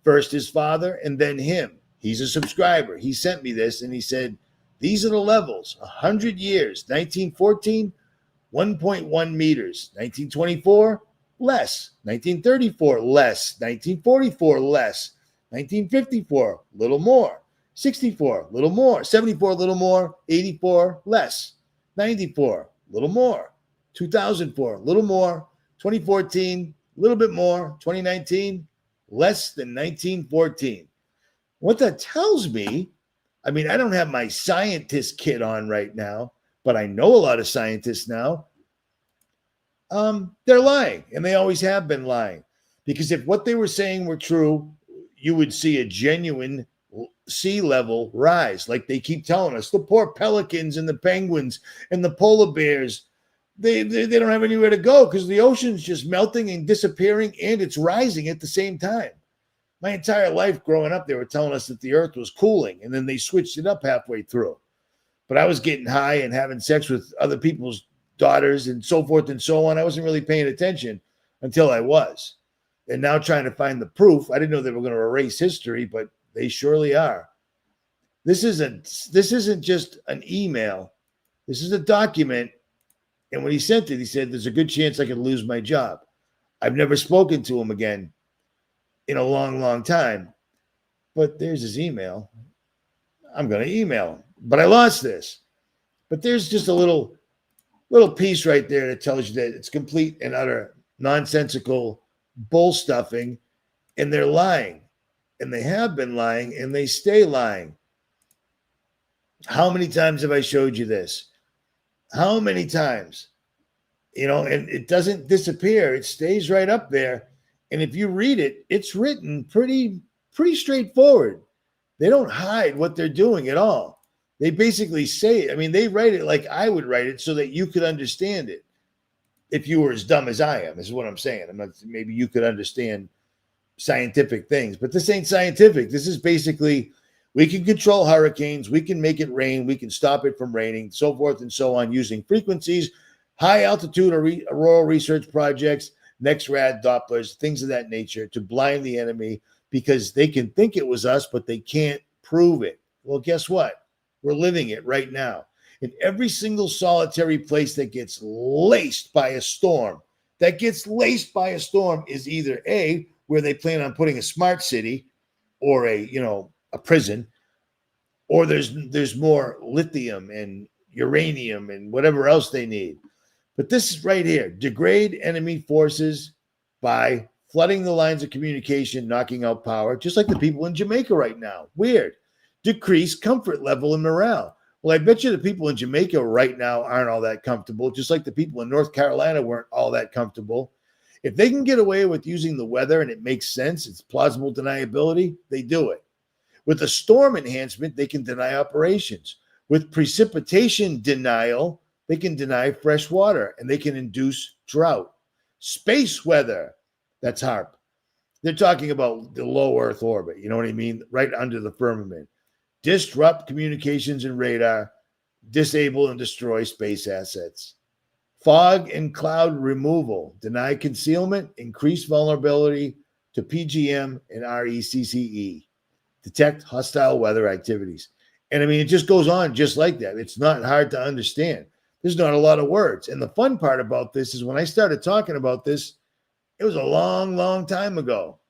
First his father and then him. He's a subscriber. He sent me this and he said, these are the levels. 100 years. 1914, 1.1 meters. 1924, less. 1934, less. 1944, less. 1954, little more. 64, little more. 74, little more. 84, less. 94, little more. 2004, little more. 2014, a little bit more. 2019, less than 1914. What that tells me, I mean, I don't have my scientist kit on right now, but I know a lot of scientists now. They're lying, and they always have been lying. Because if what they were saying were true, you would see a genuine sea level rise, like they keep telling us. The poor pelicans and the penguins and the polar bears, they don't have anywhere to go because the ocean's just melting and disappearing, and it's rising at the same time. My entire life growing up, they were telling us that the earth was cooling, and then they switched it up halfway through. But I was getting high and having sex with other people's daughters and so forth and so on. I wasn't really paying attention until I was. And now trying to find the proof. I didn't know they were going to erase history, but they surely are. This isn't just an email. This is a document. And when he sent it, he said, there's a good chance I could lose my job. I've never spoken to him again in a long, long time. But there's his email. I'm going to email him. But I lost this. But there's just a little piece right there that tells you that it's complete and utter nonsensical bull stuffing, and they're lying. And they have been lying, and they stay lying. How many times have I showed you this? How many times? You know, and it doesn't disappear. It stays right up there. And if you read it, it's written pretty straightforward. They don't hide what they're doing at all. They basically say it. I mean, they write it like I would write it so that you could understand it. If you were as dumb as I am, is what I'm saying. I'm not, maybe you could understand scientific things, but this ain't scientific. This is basically, we can control hurricanes, we can make it rain, we can stop it from raining, so forth and so on, using frequencies, high altitude auroral research projects, NEXRAD, Dopplers, things of that nature to blind the enemy because they can think it was us, but they can't prove it. Well, guess what? We're living it right now. In every single solitary place that gets laced by a storm, is either A, where they plan on putting a smart city or a prison, or there's more lithium and uranium and whatever else they need. But this is right here: degrade enemy forces by flooding the lines of communication, knocking out power, just like the people in Jamaica right now. Weird. Decrease comfort level and morale. Well, I bet you the people in Jamaica right now aren't all that comfortable, just like the people in North Carolina weren't all that comfortable. If they can get away with using the weather and it makes sense, it's plausible deniability, they do it. With a storm enhancement, they can deny operations. With precipitation denial, they can deny fresh water and they can induce drought. Space weather, that's HAARP. They're talking about the low Earth orbit, you know what I mean? Right under the firmament. Disrupt communications and radar, disable and destroy space assets. Fog and cloud removal, deny concealment, increase vulnerability to PGM and RECCE, detect hostile weather activities. And I mean, it just goes on just like that. It's not hard to understand. There's not a lot of words. And the fun part about this is when I started talking about this, it was a long, long time ago.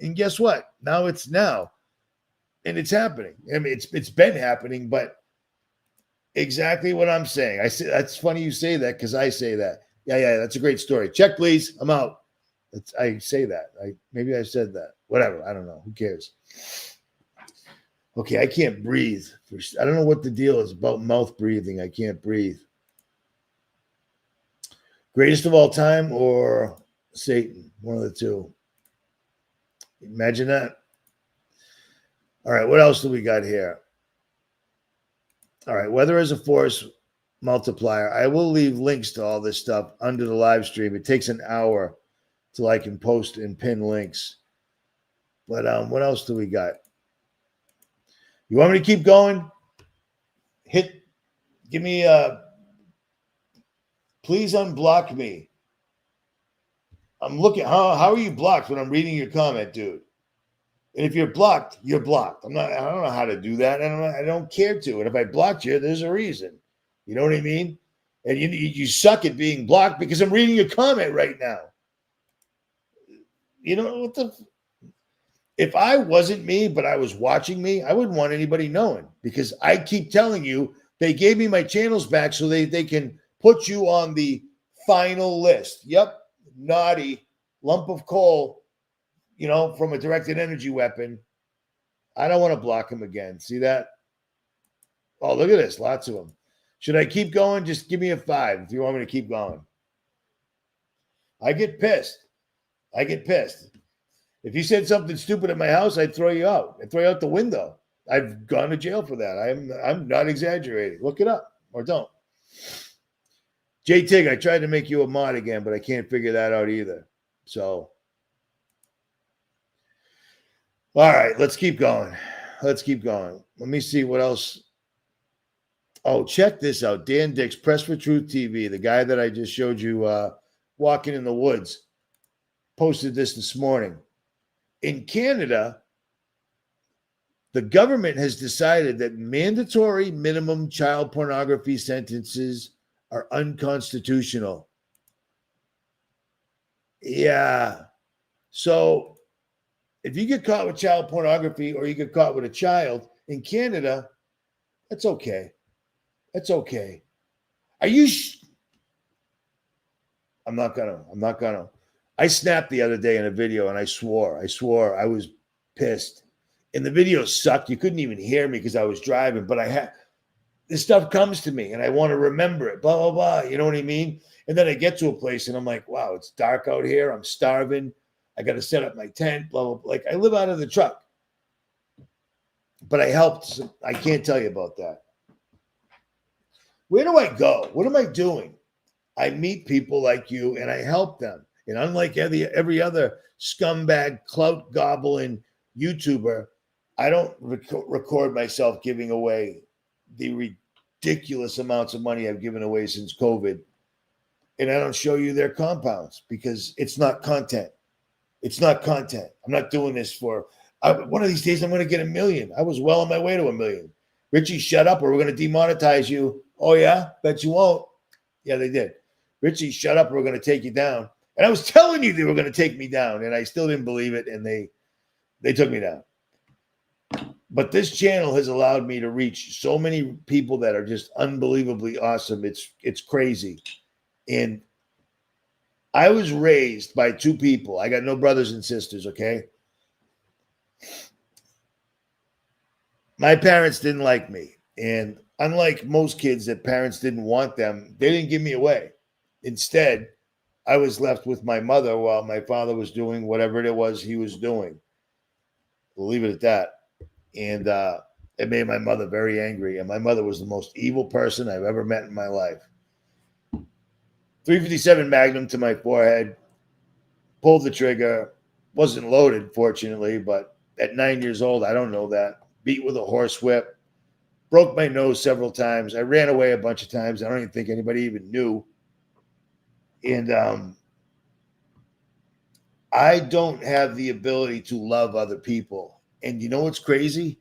And guess what? Now it's now. And it's happening. I mean, it's been happening, but exactly what I'm saying. I say that's funny you say that because I say that. Yeah, that's a great story. Check, please. I'm out. I say that. Maybe I said that. Whatever. I don't know. Who cares? Okay, I can't breathe. I don't know what the deal is about mouth breathing. I can't breathe. Greatest of all time or Satan? One of the two. Imagine that. All right, what else do we got here? All right, weather as a force multiplier. I will leave links to all this stuff under the live stream. It takes an hour till I can post and pin links. But what else do we got? You want me to keep going? Give me please unblock me. I'm looking, how are you blocked when I'm reading your comment, dude? And if you're blocked, you're blocked. I don't know how to do that. I don't care to. And if I blocked you, there's a reason. You know what I mean? And you suck at being blocked because I'm reading your comment right now. You know what if I wasn't me, but I was watching me, I wouldn't want anybody knowing, because I keep telling you they gave me my channels back so they can put you on the final list. Yep. Naughty lump of coal, from a directed energy weapon. I don't want to block him again. See that? Oh, look at this. Lots of them. Should I keep going? Just give me a 5 if you want me to keep going. I get pissed. If you said something stupid at my house, I'd throw you out. I'd throw you out the window. I've gone to jail for that. I'm not exaggerating. Look it up or don't. J Tig, I tried to make you a mod again, but I can't figure that out either. So, all right, let's keep going. Let me see what else. Oh, check this out. Dan Dix, Press for Truth TV, the guy that I just showed you walking in the woods, posted this morning. In Canada, the government has decided that mandatory minimum child pornography sentences are unconstitutional. Yeah. So if you get caught with child pornography or you get caught with a child in Canada, that's okay. That's okay. Are you? I'm not gonna. I snapped the other day in a video and I swore I was pissed. And the video sucked. You couldn't even hear me because I was driving, but this stuff comes to me and I want to remember it, blah, blah, blah. You know what I mean? And then I get to a place and I'm like, wow, it's dark out here. I'm starving. I got to set up my tent, blah, blah, blah. Like I live out of the truck. But I helped. I can't tell you about that. Where do I go? What am I doing? I meet people like you and I help them. And unlike every other scumbag, clout gobbling YouTuber, I don't record myself giving away the ridiculous amounts of money I've given away since COVID. And I don't show you their compounds because it's not content. I'm not doing this for, one of these days I'm going to get 1 million. I was well on my way to 1 million. Richie, shut up or we're going to demonetize you. Oh yeah? Bet you won't. Yeah, they did. Richie, shut up or we're going to take you down. And I was telling you they were going to take me down and I still didn't believe it. And they took me down. But this channel has allowed me to reach so many people that are just unbelievably awesome. It's crazy. And I was raised by 2 people. I got no brothers and sisters, okay? My parents didn't like me. And unlike most kids that parents didn't want them, they didn't give me away. Instead, I was left with my mother while my father was doing whatever it was he was doing. We'll leave it at that. And it made my mother very angry. And my mother was the most evil person I've ever met in my life. 357 Magnum to my forehead. Pulled the trigger. Wasn't loaded, fortunately, but at 9 years old, I don't know that. Beat with a horse whip. Broke my nose several times. I ran away a bunch of times. I don't even think anybody even knew. And I don't have the ability to love other people. And you know what's crazy?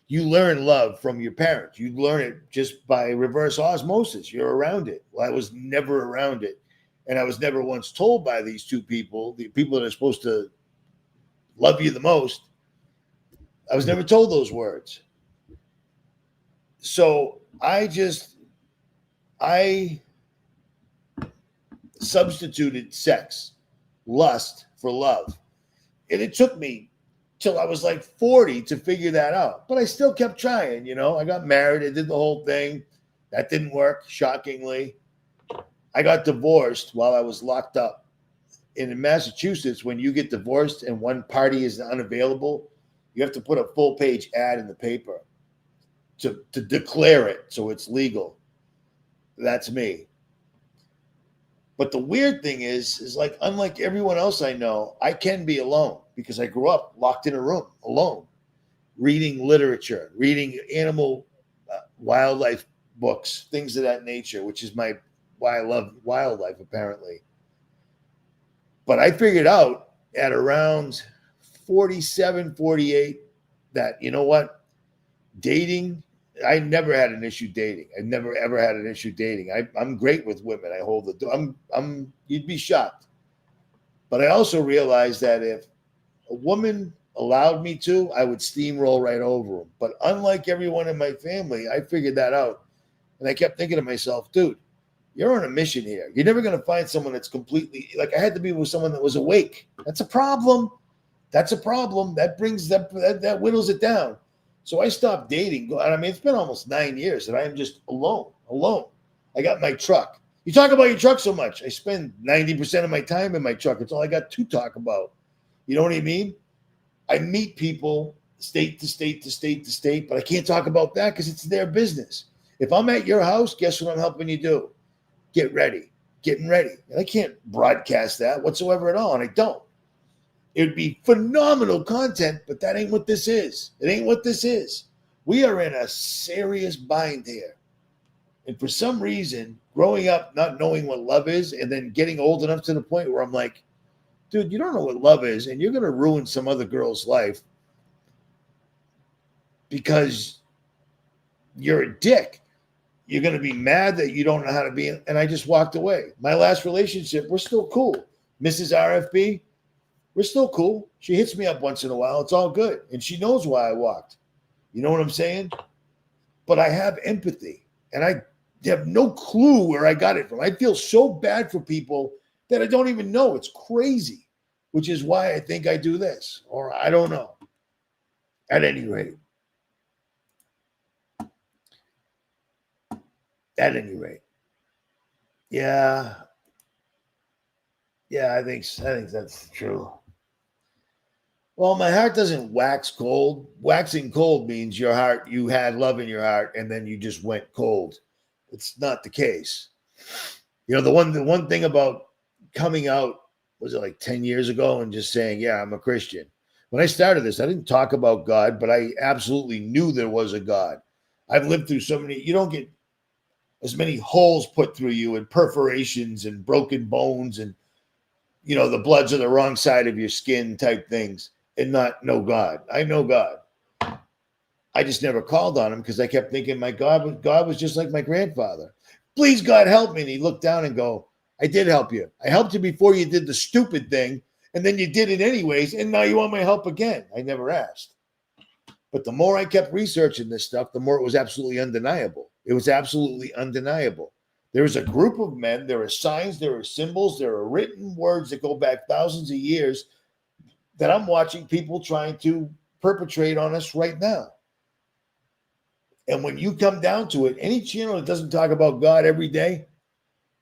You learn love from your parents. You learn it just by reverse osmosis. You're around it. Well, I was never around it. And I was never once told by these 2 people, the people that are supposed to love you the most, I was never told those words. So I substituted sex, lust for love. And it took me till I was like 40 to figure that out. But I still kept trying, I got married. I did the whole thing. That didn't work, shockingly. I got divorced while I was locked up. And in Massachusetts, when you get divorced and one party is unavailable, you have to put a full page ad in the paper to declare it so it's legal. That's me. But the weird thing is like, unlike everyone else I know, I can be alone because I grew up locked in a room alone, reading literature, reading animal, wildlife books, things of that nature, which is why I love wildlife, apparently. But I figured out at around 47, 48 that, you know what? Dating, I never had an issue dating. I never ever had an issue dating. I'm great with women. I hold the door. You'd be shocked. But I also realized that if a woman allowed me to, I would steamroll right over them. But unlike everyone in my family, I figured that out. And I kept thinking to myself, dude, you're on a mission here. You're never going to find someone that's completely, like, I had to be with someone that was awake. That's a problem. That's a problem. That brings that whittles it down. So I stopped dating. And I mean, it's been almost 9 years that I am just alone. I got my truck. You talk about your truck so much. I spend 90% of my time in my truck. It's all I got to talk about. You know what I mean? I meet people state to state to state to state, but I can't talk about that because it's their business. If I'm at your house, guess what I'm helping you do? Getting ready. And I can't broadcast that whatsoever at all, and I don't. It would be phenomenal content, but that ain't what this is. It ain't what this is. We are in a serious bind here. And for some reason, growing up, not knowing what love is, and then getting old enough to the point where I'm like, dude, you don't know what love is, and you're going to ruin some other girl's life because you're a dick. You're going to be mad that you don't know how to be. And I just walked away. My last relationship, we're still cool. Mrs. RFB, we're still cool. She hits me up once in a while. It's all good. And she knows why I walked. You know what I'm saying? But I have empathy. And I have no clue where I got it from. I feel so bad for people that I don't even know. It's crazy, which is why I think I do this. Or I don't know. At any rate. Yeah. I think that's true. Well, my heart doesn't wax cold. Waxing cold means your heart, you had love in your heart, and then you just went cold. It's not the case. You know, the one thing about coming out, was it like 10 years ago, and just saying, yeah, I'm a Christian. When I started this, I didn't talk about God, but I absolutely knew there was a God. I've lived through so many, you don't get as many holes put through you and perforations and broken bones and, you know, the blood's on the wrong side of your skin type things and not know God. I know God. I just never called on him because I kept thinking my God was just like my grandfather. Please, God, help me. And he looked down and go, I did help you. I helped you before you did the stupid thing. And then you did it anyways. And now you want my help again. I never asked. But the more I kept researching this stuff, the more it was absolutely undeniable. It was absolutely undeniable. There is a group of men. There are signs. There are symbols. There are written words that go back thousands of years that I'm watching people trying to perpetrate on us right now. And when you come down to it, any channel that doesn't talk about God every day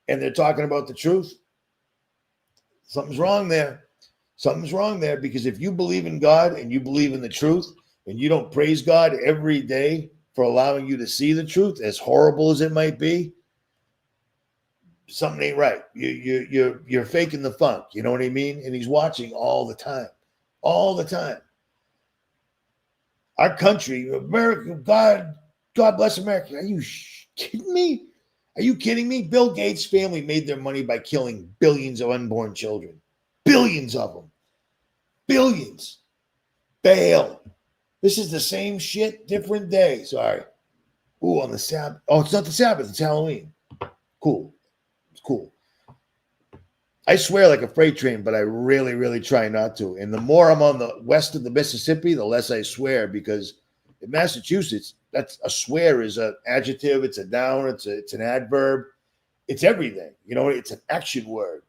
and they're talking about the truth, something's wrong there. Something's wrong there, because if you believe in God and you believe in the truth and you don't praise God every day for allowing you to see the truth, as horrible as it might be, something ain't right. You're faking the funk. You know what I mean? And he's watching all the time. All the time. Our country, America, God bless America. Are you kidding me? Are you kidding me? Bill Gates' family made their money by killing billions of unborn children. Billions of them. Billions. Bail. This is the same shit, different day. Sorry. Ooh, on the Sabbath. Oh, it's not the Sabbath. It's Halloween. Cool. It's cool. I swear like a freight train, but I really, really try not to. And the more I'm on the west of the Mississippi, the less I swear, because in Massachusetts, that's a swear is an adjective, it's a noun, it's an adverb, it's everything. You know, it's an action word.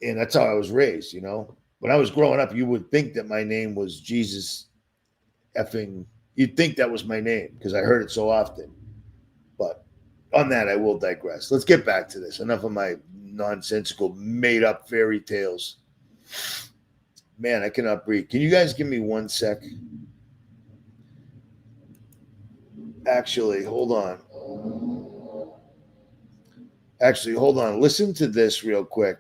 And that's how I was raised, you know. When I was growing up, you would think that my name was Jesus effing, you'd think that was my name because I heard it so often. But on that, I will digress. Let's get back to this. Enough of my nonsensical, made-up fairy tales. Man, I cannot breathe. Can you guys give me 1 sec? Actually, hold on. Listen to this real quick.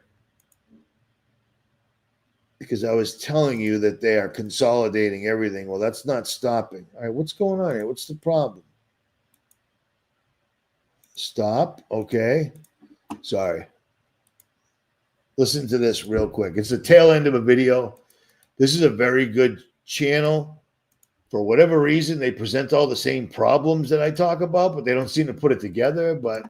Because I was telling you that they are consolidating everything. Well, that's not stopping. All right, what's going on here? What's the problem? Stop. Okay. Sorry. Listen to this real quick. It's the tail end of a video. This is a very good channel. For whatever reason, they present all the same problems that I talk about, but they don't seem to put it together. But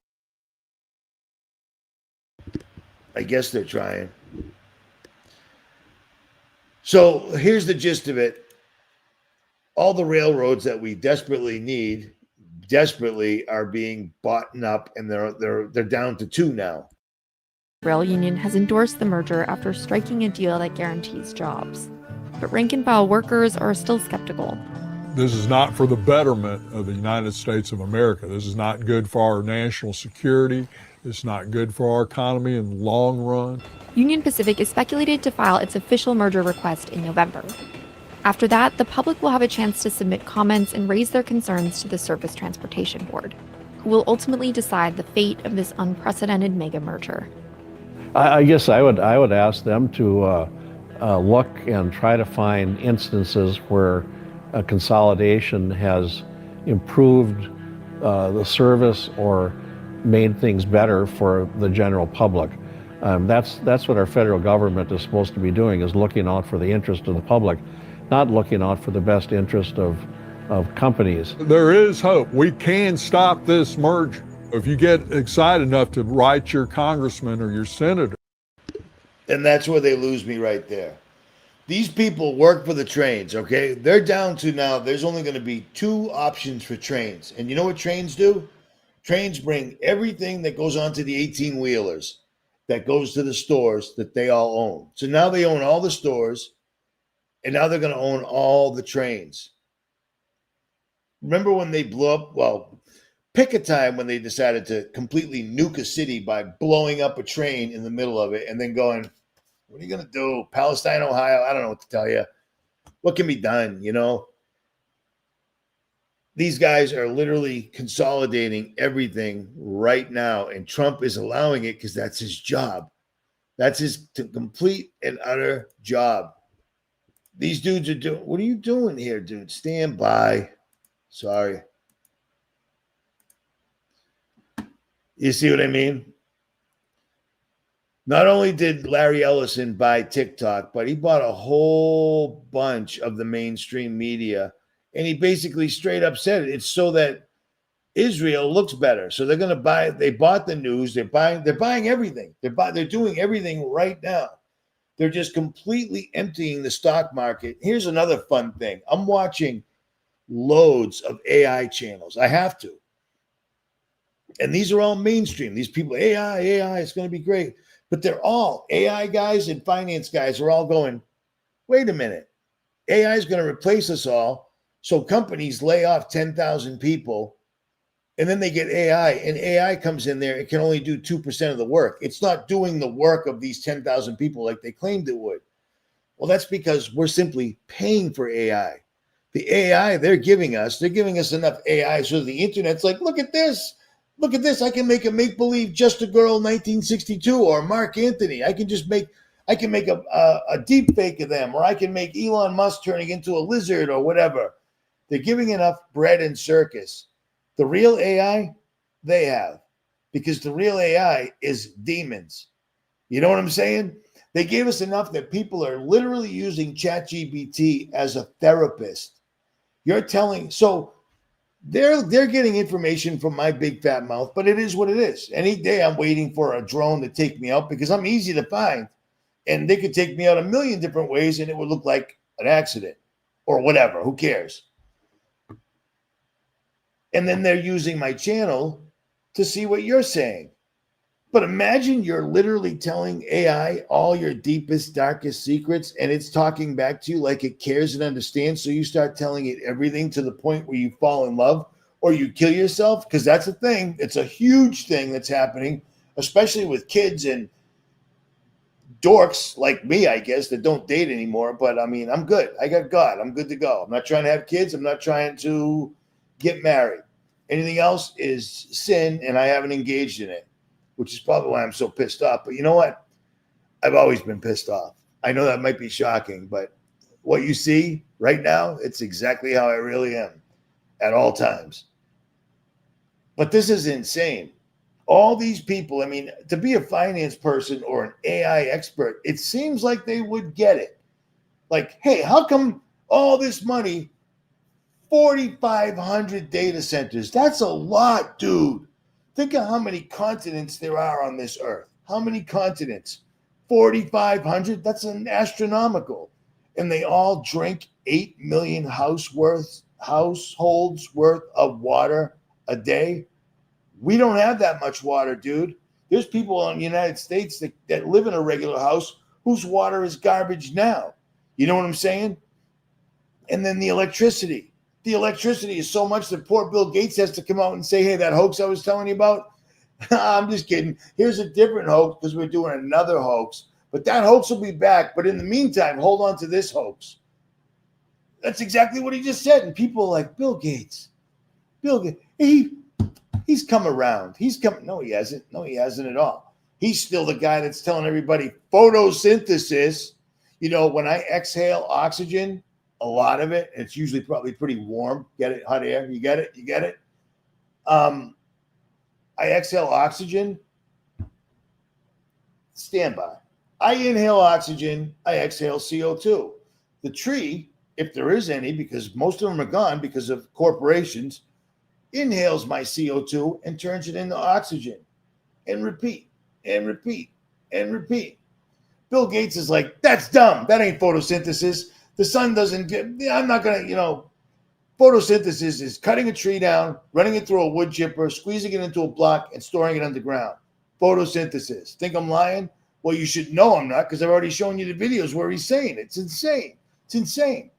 I guess they're trying. So here's the gist of it. All the railroads that we desperately are being bought up, and they're down to 2 now. Rail union has endorsed the merger after striking a deal that guarantees jobs. But rank and file workers are still skeptical. This is not for the betterment of the United States of America. This is not good for our national security. It's not good for our economy in the long run. Union Pacific is speculated to file its official merger request in November. After that, the public will have a chance to submit comments and raise their concerns to the Surface Transportation Board, who will ultimately decide the fate of this unprecedented mega merger. I guess I would ask them to look and try to find instances where a consolidation has improved the service or made things better for the general public. That's what our federal government is supposed to be doing, is looking out for the interest of the public, not looking out for the best interest of companies. There is hope. We can stop this merger. If you get excited enough to write your congressman or your senator. And that's where they lose me right there. These people work for the trains, okay? They're down to now, there's only going to be 2 options for trains. And you know what trains do? Trains bring everything that goes onto the 18-wheelers that goes to the stores that they all own. So now they own all the stores, and now they're going to own all the trains. Remember when they blew up? Well, pick a time when they decided to completely nuke a city by blowing up a train in the middle of it and then going, what are you going to do? Palestine, Ohio? I don't know what to tell you. What can be done, you know? These guys are literally consolidating everything right now, and Trump is allowing it because that's his job. That's his complete and utter job. These dudes are doing, what are you doing here, dude? Stand by. Sorry. You see what I mean? Not only did Larry Ellison buy TikTok, but he bought a whole bunch of the mainstream media, and he basically straight up said it's so that Israel looks better. So they're going to buy. They bought the news. They're buying everything. They're doing everything right now. They're just completely emptying the stock market. Here's another fun thing. I'm watching loads of AI channels. I have to. And these are all mainstream. These people, AI, it's going to be great. But they're all AI guys and finance guys are all going, wait a minute. AI is going to replace us all. So companies lay off 10,000 people, and then they get AI, and AI comes in there. It can only do 2% of the work. It's not doing the work of these 10,000 people like they claimed it would. Well, that's because we're simply paying for AI. The AI they're giving us enough AI so the internet's like, look at this. Look at this. I can make a make-believe Just a Girl 1962 or Mark Anthony. I can make a deep fake of them, or I can make Elon Musk turning into a lizard or whatever. They're giving enough bread and circus. The real AI, they have, because the real AI is demons. You know what I'm saying? They gave us enough that people are literally using ChatGPT as a therapist. So they're getting information from my big fat mouth, but it is what it is. Any day I'm waiting for a drone to take me out because I'm easy to find, and they could take me out a million different ways and it would look like an accident or whatever. Who cares? And then they're using my channel to see what you're saying. But imagine you're literally telling AI all your deepest, darkest secrets, and it's talking back to you like it cares and understands. So you start telling it everything to the point where you fall in love or you kill yourself, because that's a thing. It's a huge thing that's happening, especially with kids and dorks like me, I guess, that don't date anymore. But I mean, I'm good. I got God. I'm good to go. I'm not trying to have kids. I'm not trying to get married. Anything else is sin, and I haven't engaged in it, which is probably why I'm so pissed off. But you know what? I've always been pissed off. I know that might be shocking, but what you see right now, it's exactly how I really am at all times. But this is insane. All these people, I mean, to be a finance person or an AI expert, it seems like they would get it. Like, hey, how come all this money, 4,500 data centers? That's a lot, dude. Think of how many continents there are on this earth. How many continents? 4,500? That's an astronomical. And they all drink 8 million households worth of water a day. We don't have that much water, dude. There's people in the United States that live in a regular house whose water is garbage now. You know what I'm saying? And then the electricity. The electricity is so much that poor Bill Gates has to come out and say, hey, that hoax I was telling you about, I'm just kidding. Here's a different hoax because we're doing another hoax. But that hoax will be back. But in the meantime, hold on to this hoax. That's exactly what he just said. And people are like, Bill Gates, he's come around. He's come. No, he hasn't. No, he hasn't at all. He's still the guy that's telling everybody photosynthesis. You know, when I exhale oxygen, a lot of it, it's usually probably pretty warm. Get it? Hot air. You get it? You get it? I exhale oxygen. Stand by. I inhale oxygen. I exhale CO2. The tree, if there is any, because most of them are gone because of corporations, inhales my CO2 and turns it into oxygen, and repeat and repeat and repeat. Bill Gates is like, that's dumb. That ain't photosynthesis. The sun doesn't get, I'm not going to, photosynthesis is cutting a tree down, running it through a wood chipper, squeezing it into a block, and storing it underground. Photosynthesis. Think I'm lying? Well, you should know I'm not, because I've already shown you the videos where he's saying it. It's insane. It's insane.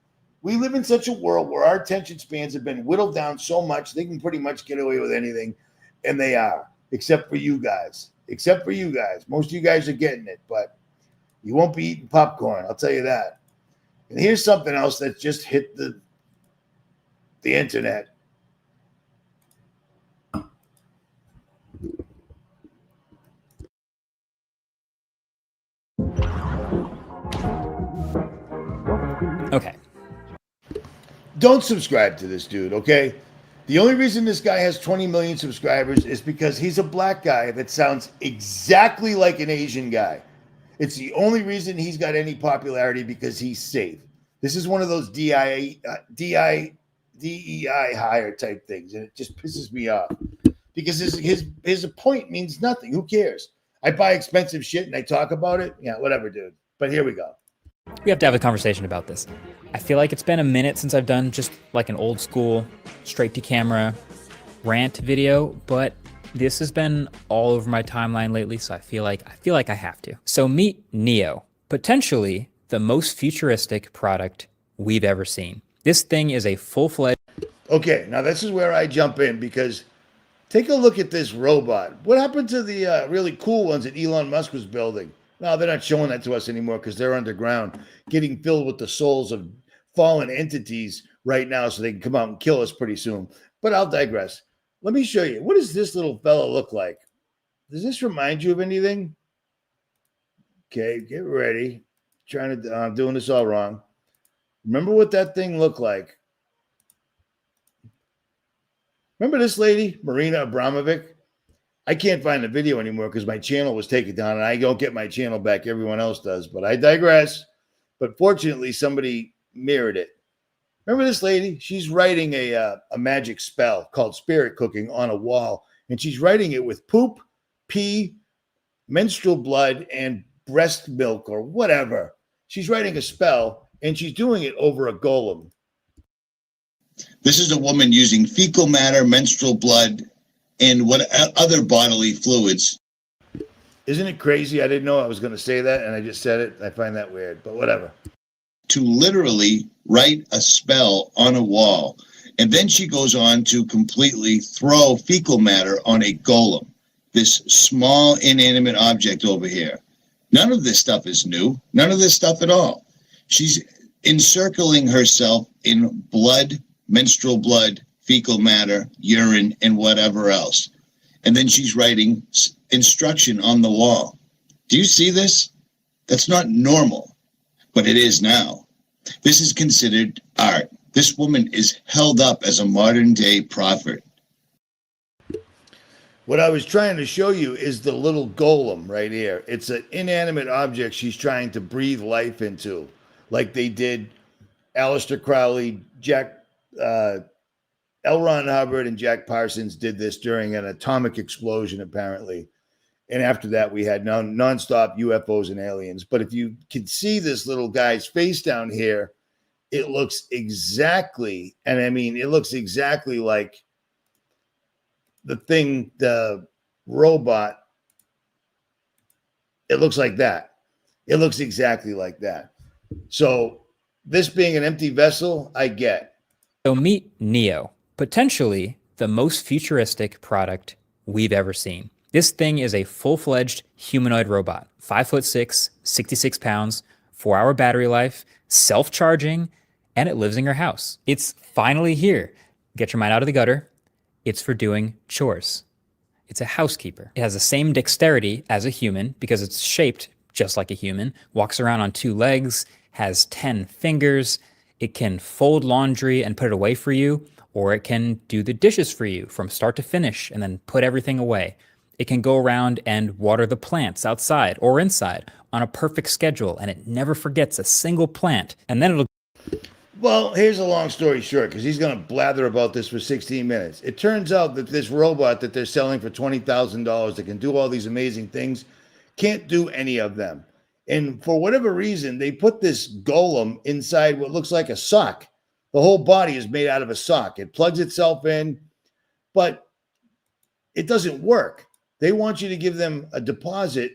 We live in such a world where our attention spans have been whittled down so much, they can pretty much get away with anything, and they are, except for you guys. Except for you guys. Most of you guys are getting it, but you won't be eating popcorn, I'll tell you that. And here's something else that just hit the internet. Okay. Don't subscribe to this dude, okay? The only reason this guy has 20 million subscribers is because he's a black guy that sounds exactly like an Asian guy. It's the only reason he's got any popularity, because he's safe. This is one of those DEI hire type things, and it just pisses me off because his point means nothing. Who cares? I buy expensive shit and I talk about it. Yeah, whatever, dude. But here we go. We have to have a conversation about this. I feel like it's been a minute since I've done just like an old school, straight to camera rant video, but this has been all over my timeline lately, so I feel like I have to. So meet Neo, potentially the most futuristic product we've ever seen. This thing is a full-fledged... Okay, now this is where I jump in, because take a look at this robot. What happened to the really cool ones that Elon Musk was building? No, they're not showing that to us anymore because they're underground, getting filled with the souls of fallen entities right now so they can come out and kill us pretty soon. But I'll digress. Let me show you. What does this little fella look like? Does this remind you of anything? Okay, get ready. I'm doing this all wrong. Remember what that thing looked like. Remember this lady, Marina Abramovic? I can't find the video anymore because my channel was taken down, and I don't get my channel back. Everyone else does, but I digress. But fortunately, somebody mirrored it. Remember this lady? She's writing a magic spell called spirit cooking on a wall, and she's writing it with poop, pee, menstrual blood, and breast milk or whatever. She's writing a spell, and she's doing it over a golem. This is a woman using fecal matter, menstrual blood, and what other bodily fluids. Isn't it crazy? I didn't know I was going to say that, and I just said it. I find that weird, but whatever. To literally write a spell on a wall. And then she goes on to completely throw fecal matter on a golem, this small inanimate object over here. None of this stuff is new. None of this stuff at all. She's encircling herself in blood, menstrual blood, fecal matter, urine, and whatever else. And then she's writing instruction on the wall. Do you see this? That's not normal, but it is now. This is considered art. This woman is held up as a modern day prophet. What I was trying to show you is the little golem right here. It's an inanimate object she's trying to breathe life into, like they did Aleister Crowley, L. Ron Hubbard and Jack Parsons did this during an atomic explosion, apparently. And after that, we had nonstop UFOs and aliens. But if you can see this little guy's face down here, it looks exactly, and I mean, it looks exactly like the thing, the robot. It looks like that. It looks exactly like that. So this being an empty vessel, I get. So meet Neo, potentially the most futuristic product we've ever seen. This thing is a full-fledged humanoid robot, 5'6", 66 pounds, 4-hour battery life, self-charging, and it lives in your house. It's finally here. Get your mind out of the gutter. It's for doing chores. It's a housekeeper. It has the same dexterity as a human because it's shaped just like a human, walks around on 2 legs, has 10 fingers. It can fold laundry and put it away for you, or it can do the dishes for you from start to finish and then put everything away. It can go around and water the plants outside or inside on a perfect schedule, and it never forgets a single plant. And then it'll... Well, here's a long story short, because he's going to blather about this for 16 minutes. It turns out that this robot that they're selling for $20,000 that can do all these amazing things can't do any of them. And for whatever reason, they put this golem inside what looks like a sock. The whole body is made out of a sock. It plugs itself in, but it doesn't work. They want you to give them a deposit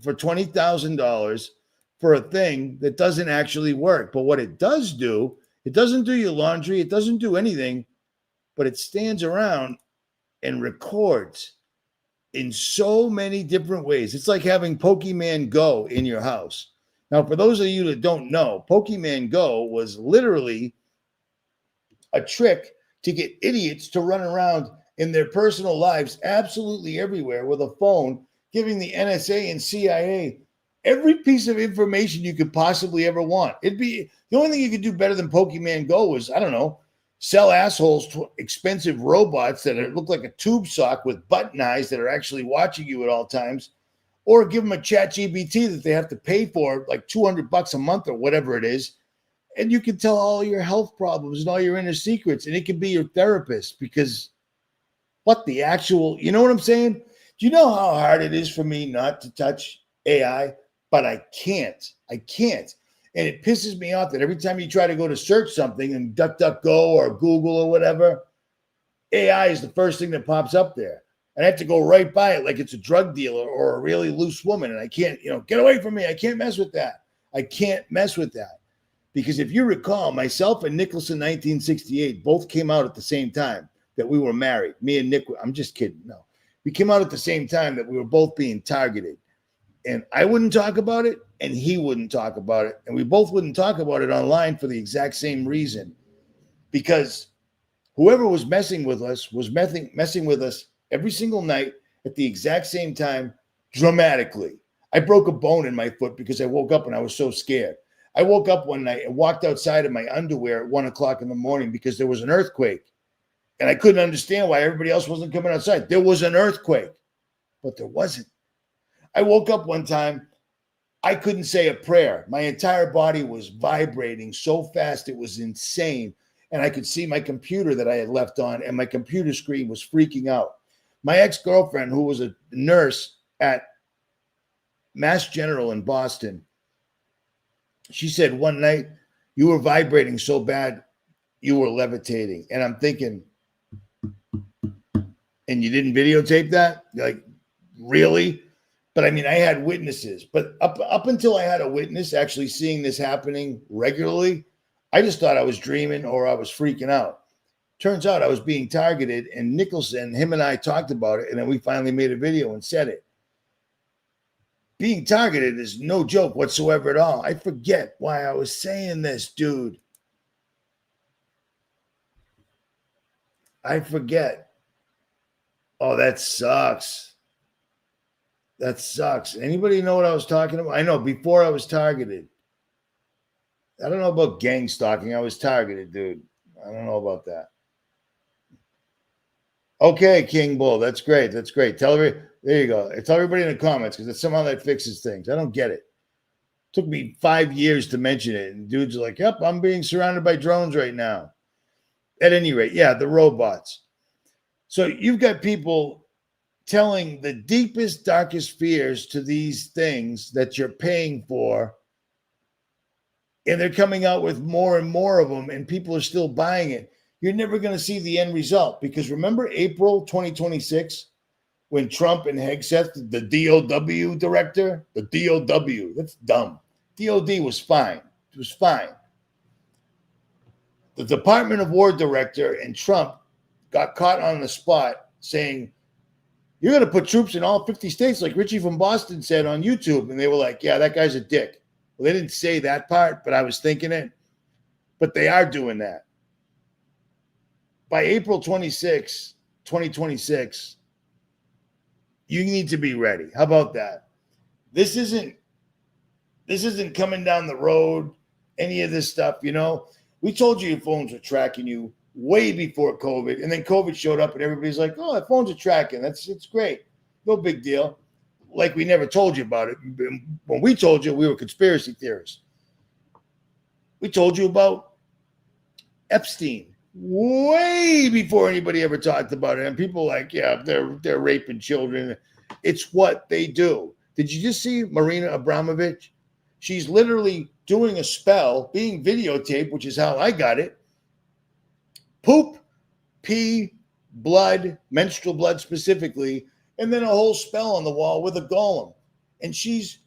for $20,000 for a thing that doesn't actually work. But what it does do, it doesn't do your laundry, it doesn't do anything, but it stands around and records in so many different ways. It's like having Pokemon Go in your house. Now, for those of you that don't know, Pokemon Go was literally a trick to get idiots to run around in their personal lives absolutely everywhere with a phone, giving the NSA and CIA every piece of information you could possibly ever want. It'd be the only thing you could do better than Pokemon Go is, I don't know, sell assholes to expensive robots that look like a tube sock with button eyes that are actually watching you at all times, or give them a ChatGPT that they have to pay for like $200 a month or whatever it is. And you can tell all your health problems and all your inner secrets, and it can be your therapist because what the actual, you know what I'm saying? Do you know how hard it is for me not to touch AI? But I can't. And it pisses me off that every time you try to go to search something in DuckDuckGo or Google or whatever, AI is the first thing that pops up there. And I have to go right by it like it's a drug dealer or a really loose woman. And I can't, get away from me. I can't mess with that. I can't mess with that. Because if you recall, myself and Nicholson 1968 both came out at the same time that we were married. Me and Nick, I'm just kidding. No, we came out at the same time that we were both being targeted. And I wouldn't talk about it, and he wouldn't talk about it. And we both wouldn't talk about it online for the exact same reason. Because whoever was messing with us was messing with us every single night at the exact same time, dramatically. I broke a bone in my foot because I woke up and I was so scared. I woke up one night and walked outside in my underwear at 1 o'clock in the morning because there was an earthquake. And I couldn't understand why everybody else wasn't coming outside. There was an earthquake, but there wasn't. I woke up one time, I couldn't say a prayer. My entire body was vibrating so fast, it was insane. And I could see my computer that I had left on, and my computer screen was freaking out. My ex-girlfriend, who was a nurse at Mass General in Boston, she said one night, you were vibrating so bad, you were levitating. And I'm thinking, and you didn't videotape that? Like, really? But I mean, I had witnesses. But up until I had a witness actually seeing this happening regularly, I just thought I was dreaming or I was freaking out. Turns out I was being targeted, and Nicholson, him and I talked about it, and then we finally made a video and said it. Being targeted is no joke whatsoever at all. I forget why I was saying this, dude. I forget. Oh, that sucks. That sucks. Anybody know what I was talking about? I know before I was targeted. I don't know about gang stalking. I was targeted, dude. I don't know about that. Okay, King Bull. That's great. That's great. Tell everybody. There you go. Tell everybody in the comments because somehow that fixes things. I don't get it. Took me 5 years to mention it, and dudes are like, "Yep, I'm being surrounded by drones right now." At any rate, yeah, the robots. So you've got people telling the deepest, darkest fears to these things that you're paying for, and they're coming out with more and more of them, and people are still buying it. You're never going to see the end result because remember April 2026 when Trump and Hegseth, the DOW director, the DOW, that's dumb. DOD was fine. It was fine. The Department of War director and Trump got caught on the spot saying, you're going to put troops in all 50 states like Richie from Boston said on YouTube. And they were like, yeah, that guy's a dick. Well, they didn't say that part, but I was thinking it. But they are doing that. By April 26, 2026, you need to be ready. How about that? This isn't coming down the road, any of this stuff, you know. We told you your phones were tracking you way before COVID, and then COVID showed up, and everybody's like, "Oh, the phones are tracking. It's great, no big deal." Like we never told you about it. When we told you, we were conspiracy theorists. We told you about Epstein way before anybody ever talked about it, and people like, "Yeah, they're raping children." It's what they do. Did you just see Marina Abramovich? She's literally doing a spell, being videotaped, which is how I got it. Poop, pee, blood, menstrual blood specifically, and then a whole spell on the wall with a golem. And she's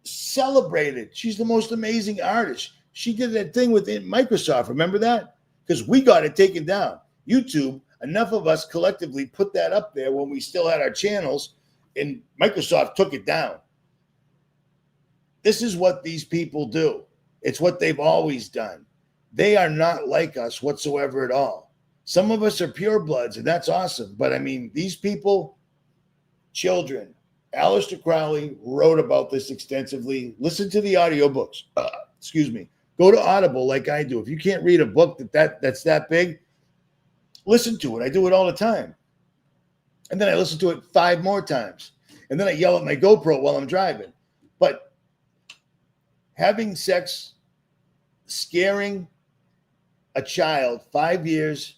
celebrated. She's the most amazing artist. She did that thing with Microsoft. Remember that? Because we got it taken down. YouTube, enough of us collectively put that up there when we still had our channels, and Microsoft took it down. This is what these people do. It's what they've always done. They are not like us whatsoever at all. Some of us are purebloods, and that's awesome. But I mean, these people, children, Aleister Crowley wrote about this extensively. Listen to the audiobooks. Excuse me. Go to Audible like I do. If you can't read a book that's that big, listen to it. I do it all the time. And then I listen to it 5 more times. And then I yell at my GoPro while I'm driving. But having sex, scaring a child 5 years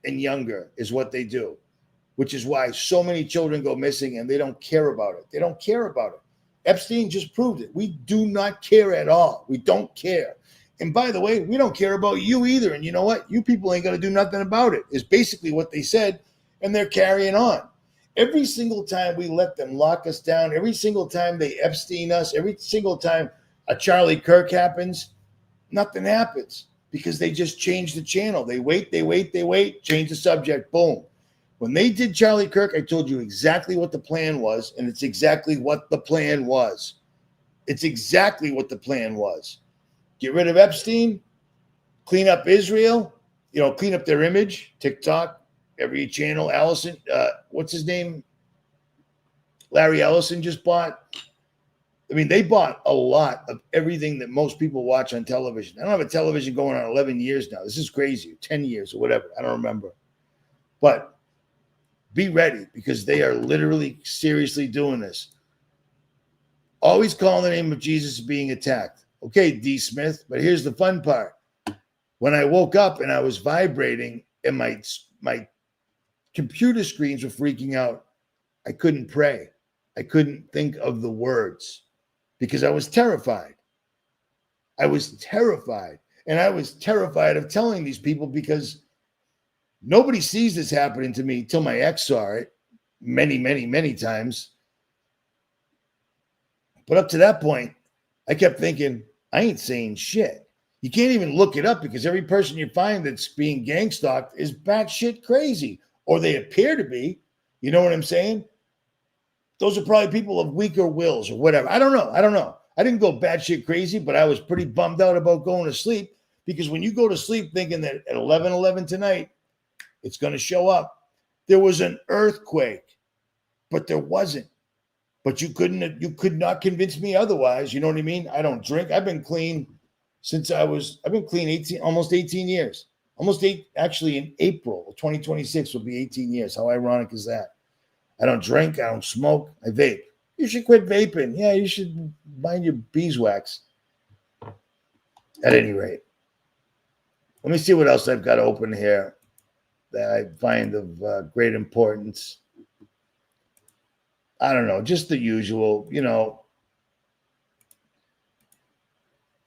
and younger is what they do, which is why so many children go missing and they don't care about it. They don't care about it. Epstein just proved it. We do not care at all. We don't care. And by the way, we don't care about you either. And you know what? You people ain't going to do nothing about it, is basically what they said. And they're carrying on. Every single time we let them lock us down, every single time they Epstein us, every single time a Charlie Kirk happens, nothing happens because they just change the channel. They wait, change the subject, boom. When they did Charlie Kirk, I told you exactly what the plan was, and it's exactly what the plan was. It's exactly what the plan was. Get rid of Epstein, clean up Israel, clean up their image, TikTok, every channel. Allison, what's his name? Larry Ellison just bought. I mean, they bought a lot of everything that most people watch on television. I don't have a television going on 11 years now. This is crazy, 10 years or whatever. I don't remember. But be ready because they are literally seriously doing this. Always call in the name of Jesus being attacked. Okay, D. Smith, but here's the fun part. When I woke up and I was vibrating and my computer screens were freaking out, I couldn't pray. I couldn't think of the words because I was terrified. I was terrified. And I was terrified of telling these people because nobody sees this happening to me till my ex saw it many, many, many times. But up to that point, I kept thinking, I ain't saying shit. You can't even look it up because every person you find that's being gang stalked is batshit crazy, or they appear to be. You know what I'm saying? Those are probably people of weaker wills or whatever. I don't know. I didn't go batshit crazy, but I was pretty bummed out about going to sleep because when you go to sleep thinking that at 11:11 tonight, it's going to show up. There was an earthquake, but there wasn't. But you could not convince me otherwise. You know what I mean? I don't drink. I've been clean I've been clean almost 18 years. Actually in April of 2026 will be 18 years. How ironic is that? I don't drink. I don't smoke. I vape. You should quit vaping. Yeah, you should mind your beeswax. At any rate, let me see what else I've got open here that I find of great importance. I don't know, just the usual,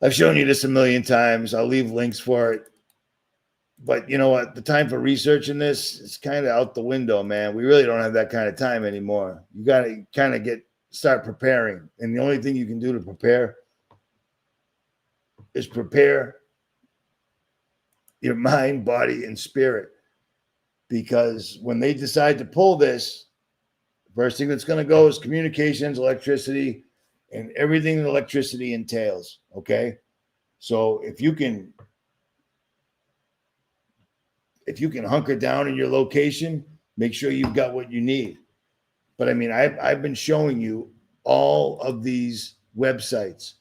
I've shown you this a million times. I'll leave links for it. But you know what? The time for researching this is kind of out the window, man. We really don't have that kind of time anymore. You got to kind of start preparing. And the only thing you can do to prepare is prepare your mind, body, and spirit. Because when they decide to pull this, the first thing that's going to go is communications, electricity, and everything that electricity entails. Okay. So if you can hunker down in your location, make sure you've got what you need. But I mean, I've been showing you all of these websites.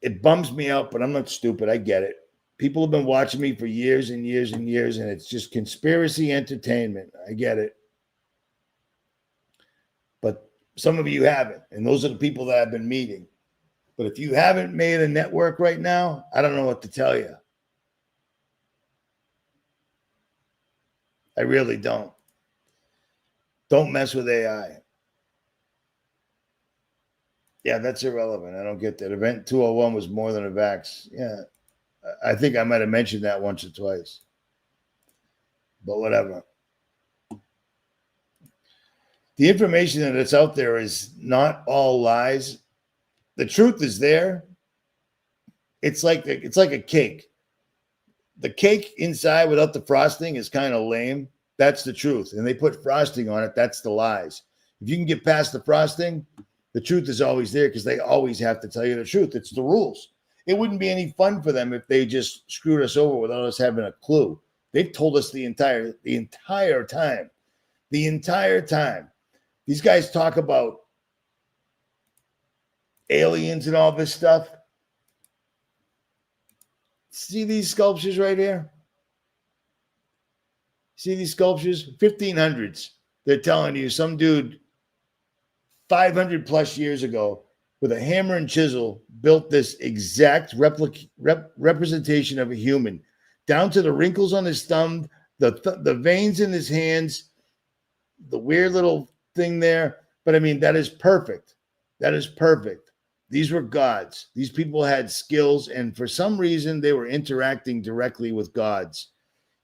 It bums me out, but I'm not stupid. I get it. People have been watching me for years and years and years, and it's just conspiracy entertainment. I get it. But some of you haven't, and those are the people that I've been meeting. But if you haven't made a network right now, I don't know what to tell you. I really don't. Don't mess with AI. Yeah, that's irrelevant. I don't get that. Event 201 was more than a vax. Yeah, I think I might have mentioned that once or twice. But whatever. The information that is out there is not all lies. The truth is there. It's like a cake. The cake inside without the frosting is kind of lame. That's the truth. And they put frosting on it. That's the lies. If you can get past the frosting, the truth is always there because they always have to tell you the truth. It's the rules. It wouldn't be any fun for them if they just screwed us over without us having a clue. They've told us the entire time. The entire time. These guys talk about aliens and all this stuff. See these sculptures right here? See these sculptures? 1500s. They're telling you some dude 500 plus years ago with a hammer and chisel built this exact representation of a human, down to the wrinkles on his thumb, the veins in his hands, the weird little thing there. But I mean, that is perfect. That is perfect. These were gods. These people had skills, and for some reason, they were interacting directly with gods.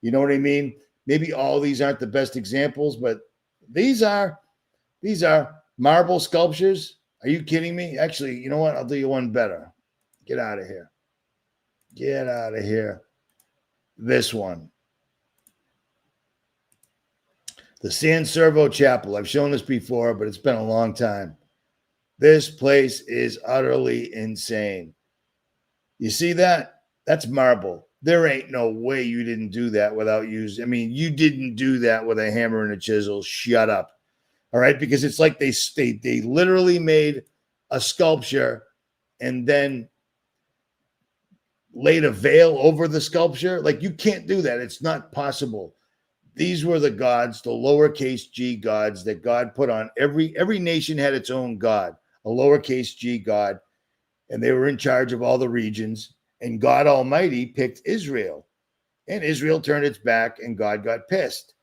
You know what I mean? Maybe all these aren't the best examples, but these are marble sculptures. Are you kidding me? Actually, you know what? I'll do you one better. Get out of here. Get out of here. This one. The San Servo Chapel. I've shown this before, but it's been a long time. This place is utterly insane. You see that? That's marble. There ain't no way you didn't do that without using. I mean, you didn't do that with a hammer and a chisel. Shut up. All right? Because it's like they literally made a sculpture and then laid a veil over the sculpture. Like, you can't do that. It's not possible. These were the gods, the lowercase g gods that God put on. Every nation had its own god, a lowercase g god, and they were in charge of all the regions. And God Almighty picked Israel, and Israel turned its back, and God got pissed.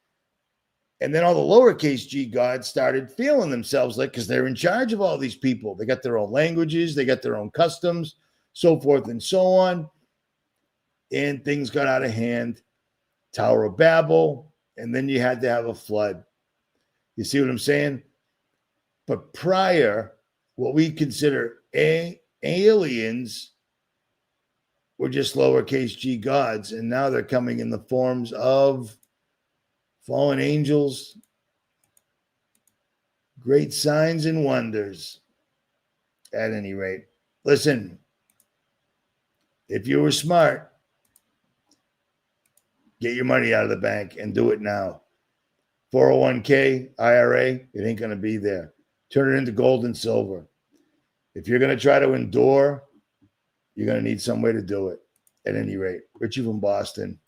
And then all the lowercase g gods started feeling themselves like, because they're in charge of all these people. They got their own languages, they got their own customs, so forth and so on. And things got out of hand. Tower of Babel. And then you had to have a flood. You see what I'm saying? But prior, what we consider aliens were just lowercase g gods, and now they're coming in the forms of fallen angels, great signs and wonders. At any rate, listen, if you were smart, get your money out of the bank and do it now. 401k, IRA, it ain't going to be there. Turn it into gold and silver. If you're going to try to endure, you're going to need some way to do it. At any rate, Richie from Boston.